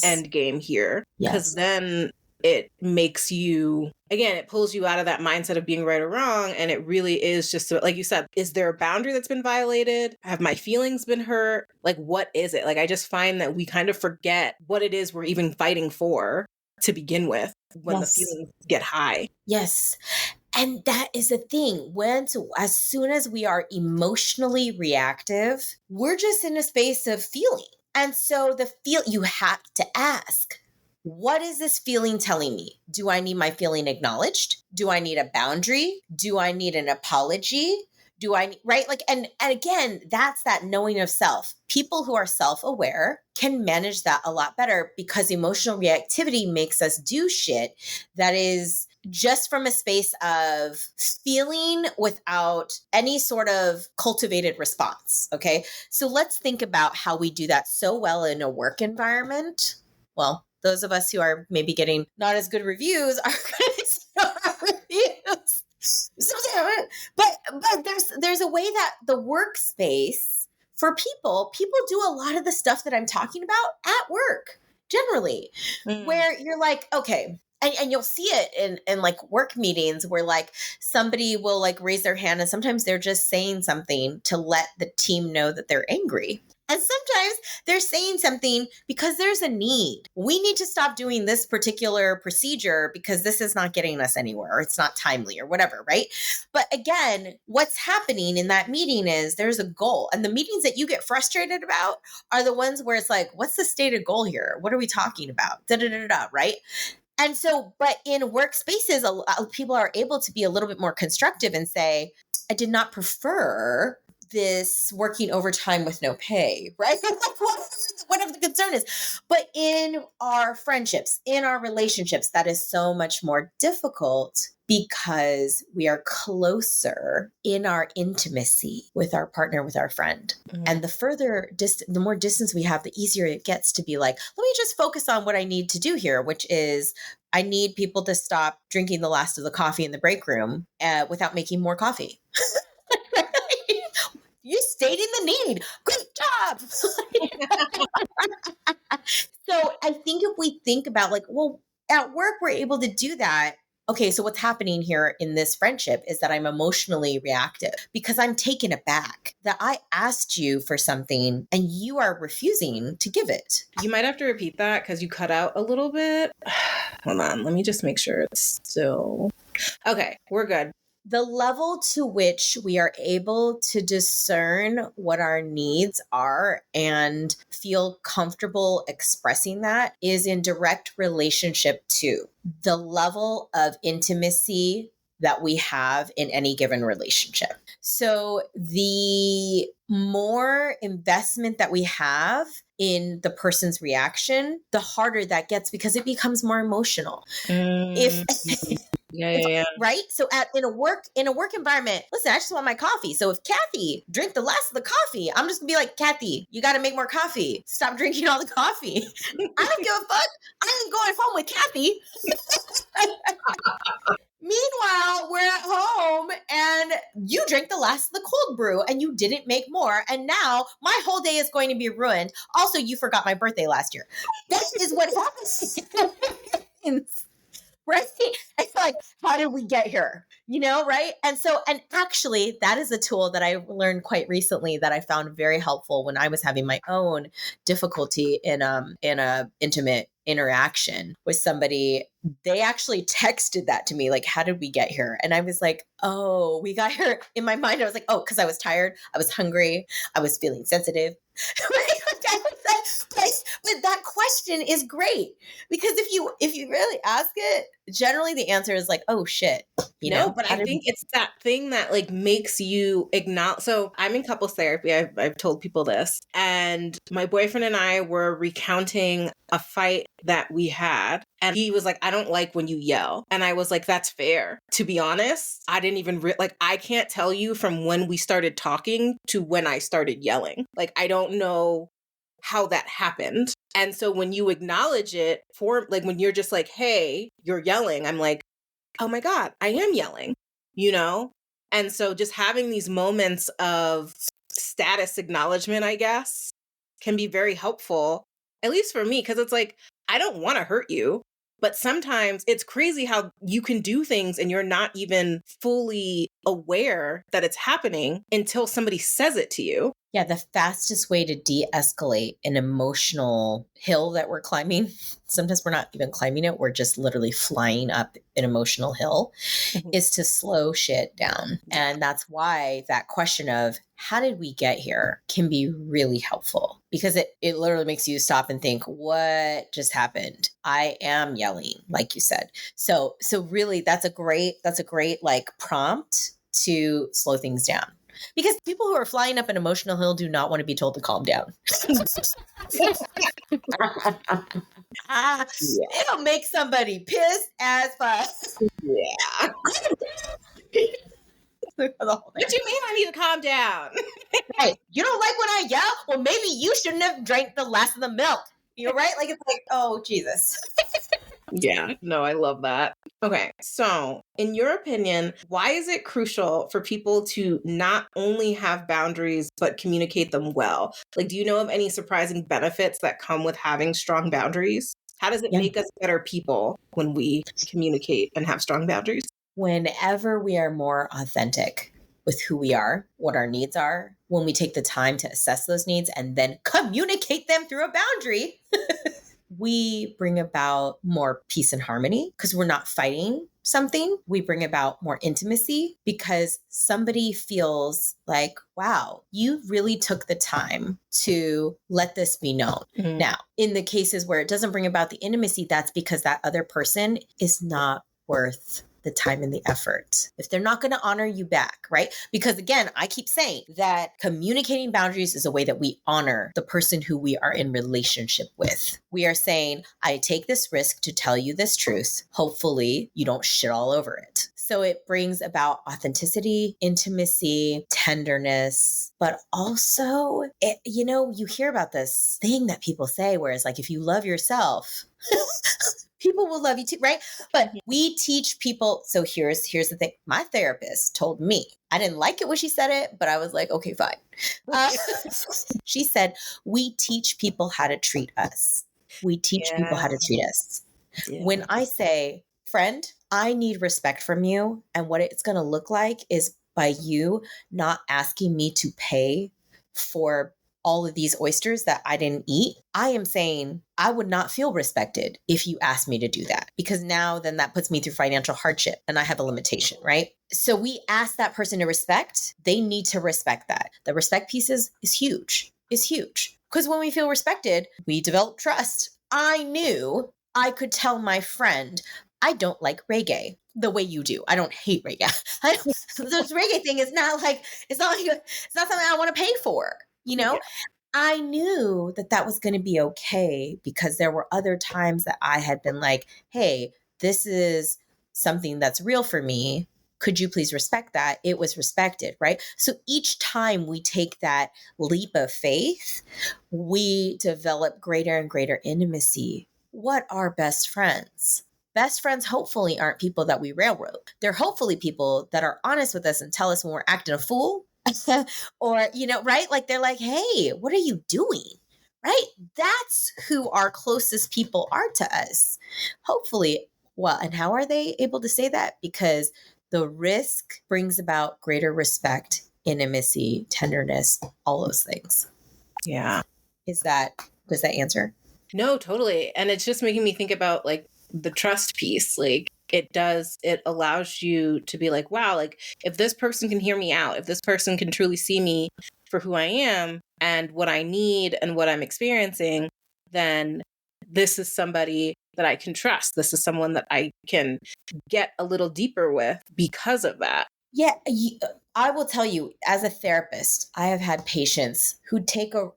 end game here? Because then it makes you, again, it pulls you out of that mindset of being right or wrong. And it really is just, like you said, is there a boundary that's been violated? Have my feelings been hurt? Like, what is it? Like, I just find that we kind of forget what it is we're even fighting for to begin with when the feelings get high. Yes. And that is the thing. As soon as we are emotionally reactive, we're just in a space of feeling. And so you have to ask, what is this feeling telling me? Do I need my feeling acknowledged? Do I need a boundary? Do I need an apology? Right? Like, and again, that's that knowing of self. People who are self-aware can manage that a lot better because emotional reactivity makes us do shit that is just from a space of feeling without any sort of cultivated response. Okay. So let's think about how we do that so well in a work environment. Well, those of us who are maybe getting not as good reviews are going to see our reviews. But there's a way that the workspace for people do a lot of the stuff that I'm talking about at work generally, where you're like, okay. And you'll see it in like work meetings where like somebody will like raise their hand and sometimes they're just saying something to let the team know that they're angry. And sometimes they're saying something because there's a need. We need to stop doing this particular procedure because this is not getting us anywhere or it's not timely or whatever, right? But again, what's happening in that meeting is there's a goal. And the meetings that you get frustrated about are the ones where it's like, what's the stated goal here? What are we talking about? Right? And so, but in workspaces, a lot of people are able to be a little bit more constructive and say, I did not prefer this working overtime with no pay, right? Whatever the concern is. But in our friendships, in our relationships, that is so much more difficult because we are closer in our intimacy with our partner, with our friend. And the more distance we have, the easier it gets to be like, let me just focus on what I need to do here, which is I need people to stop drinking the last of the coffee in the break room without making more coffee. You stating the need. Great job. So I think if we think about like, well, at work, we're able to do that. Okay, so what's happening here in this friendship is that I'm emotionally reactive because I'm taken aback that I asked you for something and you are refusing to give it. You might have to repeat that because you cut out a little bit. Hold on, let me just make sure it's still... Okay, we're good. The level to which we are able to discern what our needs are and feel comfortable expressing that is in direct relationship to the level of intimacy that we have in any given relationship. So the more investment that we have in the person's reaction, the harder that gets because it becomes more emotional. If Yeah. right? So in a work environment, listen, I just want my coffee. So if Kathy drink the last of the coffee, I'm just gonna be like, Kathy, you got to make more coffee. Stop drinking all the coffee. I don't give a fuck. I ain't going home with Kathy. Meanwhile, we're at home and you drank the last of the cold brew and you didn't make more. And now my whole day is going to be ruined. Also, you forgot my birthday last year. That is what happens. Right? I feel like, how did we get here? You know, right? And actually, that is a tool that I learned quite recently that I found very helpful when I was having my own difficulty in a intimate interaction with somebody. They actually texted that to me, like, how did we get here? And I was like, oh, we got here. In my mind, I was like, oh, because I was tired, I was hungry, I was feeling sensitive. But that question is great because if you really ask it, generally the answer is like, oh shit. But I think it's that thing that like makes you acknowledge. So I'm in couples therapy. I've told people this, and my boyfriend and I were recounting a fight that we had, and he was like, I don't like when you yell. And I was like, that's fair. To be honest, I didn't even I can't tell you from when we started talking to when I started yelling. Like, I don't know how that happened. And so when you acknowledge it, for like when you're just like, hey, you're yelling, I'm like, oh my God, I am yelling, you know? And so just having these moments of status acknowledgement, I guess, can be very helpful, at least for me, because it's like, I don't want to hurt you. But sometimes it's crazy how you can do things and you're not even fully aware that it's happening until somebody says it to you. Yeah, the fastest way to de-escalate an emotional hill that we're climbing, sometimes we're not even climbing it, we're just literally flying up an emotional hill, is to slow shit down. And that's why that question of how did we get here can be really helpful because it literally makes you stop and think, what just happened? I am yelling, like you said. So really that's a great like prompt to slow things down. Because people who are flying up an emotional hill do not want to be told to calm down. It'll make somebody pissed as fuck. Yeah. What do you mean I need to calm down? Right. You don't like when I yell? Well, maybe you shouldn't have drank the last of the milk. You're right? Like, it's like, oh, Jesus. Yeah, no, I love that. Okay, so in your opinion, why is it crucial for people to not only have boundaries, but communicate them well? Like, do you know of any surprising benefits that come with having strong boundaries? How does it make us better people when we communicate and have strong boundaries? Whenever we are more authentic with who we are, what our needs are, when we take the time to assess those needs and then communicate them through a boundary, we bring about more peace and harmony because we're not fighting something. We bring about more intimacy because somebody feels like, wow, you really took the time to let this be known. Mm-hmm. Now, in the cases where it doesn't bring about the intimacy, that's because that other person is not worth the time and the effort. If they're not going to honor you back, right? Because again, I keep saying that communicating boundaries is a way that we honor the person who we are in relationship with. We are saying, I take this risk to tell you this truth. Hopefully you don't shit all over it. So it brings about authenticity, intimacy, tenderness, but also, you hear about this thing that people say, where it's like, if you love yourself, people will love you too, right? But we teach people. So here's the thing. My therapist told me, I didn't like it when she said it, but I was like, okay, fine. She said, we teach people how to treat us. We teach people how to treat us. Yeah. When I say, friend, I need respect from you, and what it's going to look like is by you not asking me to pay for all of these oysters that I didn't eat, I am saying I would not feel respected if you asked me to do that, because now then that puts me through financial hardship and I have a limitation, right? So we ask that person to respect. They need to respect that. The respect piece is huge, because when we feel respected, we develop trust. I knew I could tell my friend, I don't like reggae. the way you do. I don't hate reggae. This reggae thing is not like, it's not something I want to pay for, you know? Yeah. I knew that that was going to be okay because there were other times that I had been like, hey, this is something that's real for me. Could you please respect that? It was respected, right? So each time we take that leap of faith, we develop greater and greater intimacy. What are best friends? Best friends hopefully aren't people that we railroad. They're hopefully people that are honest with us and tell us when we're acting a fool. Or, right? Like they're like, hey, what are you doing? Right? That's who our closest people are to us. Hopefully. Well, and how are they able to say that? Because the risk brings about greater respect, intimacy, tenderness, all those things. Yeah. Does that answer? No, totally. And it's just making me think about like the trust piece. Like it allows you to be like, wow, like if this person can hear me out, if this person can truly see me for who I am and what I need and what I'm experiencing, then this is somebody that I can trust. This is someone that I can get a little deeper with because of that. Yeah, I will tell you, as a therapist, I have had patients who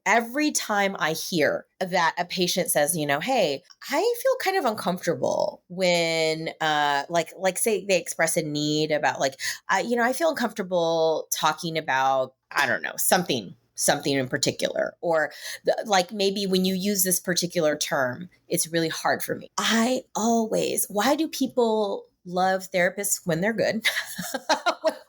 every time I hear that a patient says, hey, I feel kind of uncomfortable when, like say they express a need about I feel uncomfortable talking about, I don't know, something in particular, or like maybe when you use this particular term, it's really hard for me. Why do people love therapists when they're good?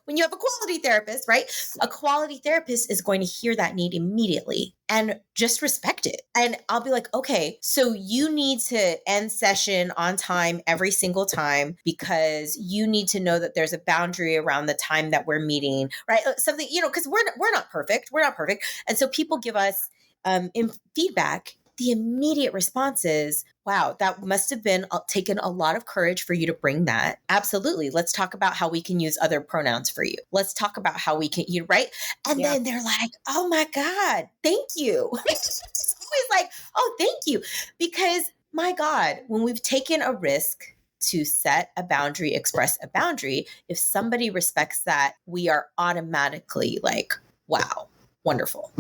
When you have a quality therapist, right? A quality therapist is going to hear that need immediately and just respect it. And I'll be like, okay, so you need to end session on time every single time because you need to know that there's a boundary around the time that we're meeting, right? Something, because we're not perfect. We're not perfect. And so people give us in feedback. The immediate response is, wow, that must have been taken a lot of courage for you to bring that. Absolutely. Let's talk about how we can use other pronouns for you. Let's talk about how we can, right? And then they're like, oh my God, thank you. It's always like, oh, thank you. Because my God, when we've taken a risk to set a boundary, express a boundary, if somebody respects that, we are automatically like, wow, wonderful.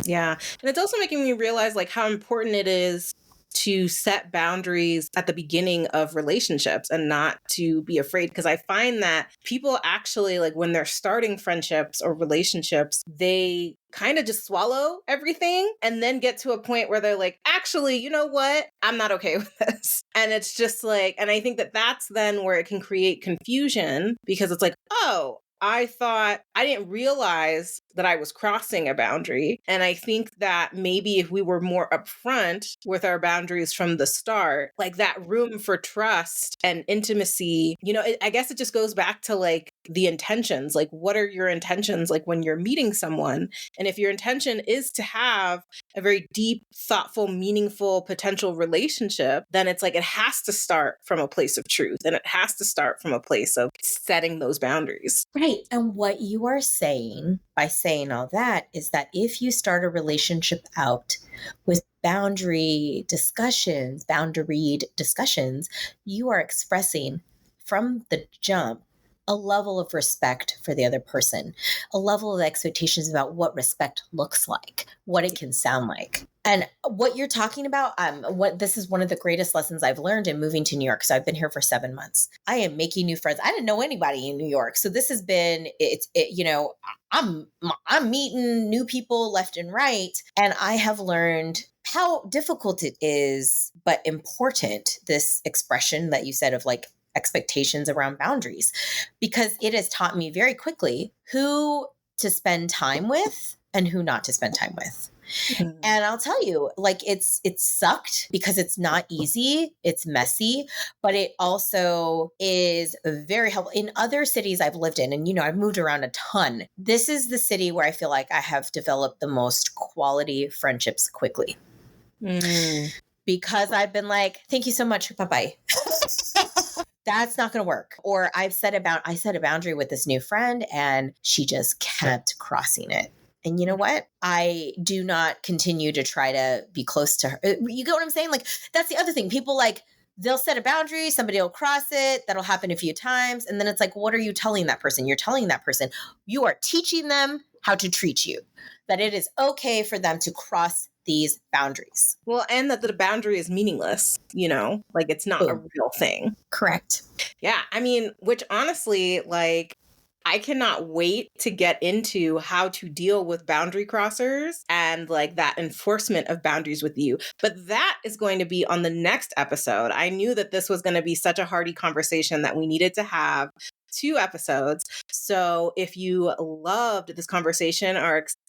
Yeah. And it's also making me realize like how important it is to set boundaries at the beginning of relationships and not to be afraid. Because I find that people actually, like when they're starting friendships or relationships, they kind of just swallow everything and then get to a point where they're like, actually, you know what? I'm not okay with this. And it's just like, and I think that that's then where it can create confusion because it's like, oh, I didn't realize that I was crossing a boundary. And I think that maybe if we were more upfront with our boundaries from the start, like that room for trust and intimacy, I guess it just goes back to like the intentions. Like, what are your intentions like when you're meeting someone? And if your intention is to have a very deep, thoughtful, meaningful, potential relationship, then it's like it has to start from a place of truth and it has to start from a place of setting those boundaries. Right. And what you are saying by saying all that is that if you start a relationship out with boundaried discussions, you are expressing from the jump a level of respect for the other person, a level of expectations about what respect looks like, what it can sound like. And what you're talking about, this is one of the greatest lessons I've learned in moving to New York. So I've been here for 7 months. I am making new friends. I didn't know anybody in New York. So this has been, I'm meeting new people left and right. And I have learned how difficult it is, but important, this expression that you said of like expectations around boundaries, because it has taught me very quickly who to spend time with and who not to spend time with. Mm-hmm. And I'll tell you, like it's sucked because it's not easy, it's messy, but it also is very helpful. In other cities I've lived in, and I've moved around a ton. This is the city where I feel like I have developed the most quality friendships quickly. Because I've been like, thank you so much, bye-bye. That's not going to work. Or I set a boundary with this new friend and she just kept crossing it. And you know what? I do not continue to try to be close to her. You get what I'm saying? Like, that's the other thing. People like, they'll set a boundary, somebody will cross it, that'll happen a few times. And then it's like, what are you telling that person? You're telling that person, you are teaching them how to treat you, that it is okay for them to cross these boundaries. Well, and that the boundary is meaningless, like it's not a real thing. Correct. Yeah. I mean, which honestly, like, I cannot wait to get into how to deal with boundary crossers and like that enforcement of boundaries with you. But that is going to be on the next episode. I knew that this was going to be such a hearty conversation that we needed to have 2 episodes. So if you loved this conversation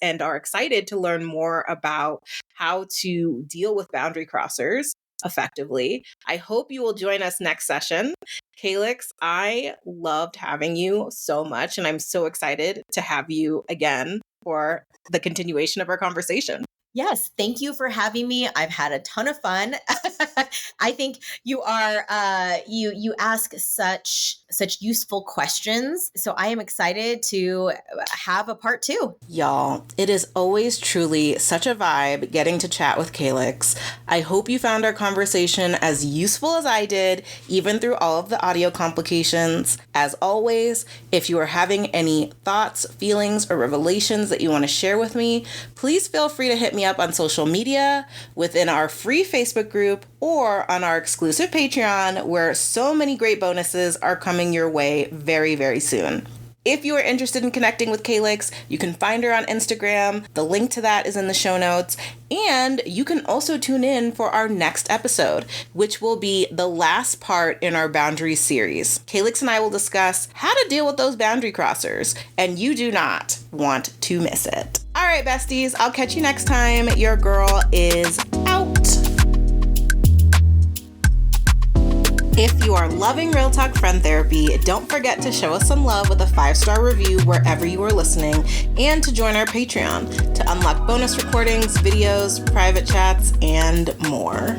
and are excited to learn more about how to deal with boundary crossers effectively, I hope you will join us next session. Calix, I loved having you so much, and I'm so excited to have you again for the continuation of our conversation. Yes, thank you for having me. I've had a ton of fun. I think you are you ask such useful questions. So I am excited to have a part 2. Y'all, it is always truly such a vibe getting to chat with Calix. I hope you found our conversation as useful as I did, even through all of the audio complications. As always, if you are having any thoughts, feelings, or revelations that you want to share with me, please feel free to hit me up on social media, within our free Facebook group, or on our exclusive Patreon, where so many great bonuses are coming your way very, very soon. If you are interested in connecting with Calix, you can find her on Instagram. The link to that is in the show notes. And you can also tune in for our next episode, which will be the last part in our boundaries series. Calix and I will discuss how to deal with those boundary crossers, and you do not want to miss it. All right, besties, I'll catch you next time. Your girl is out. If you are loving Real Talk Friend Therapy, don't forget to show us some love with a 5-star review wherever you are listening, and to join our Patreon to unlock bonus recordings, videos, private chats, and more.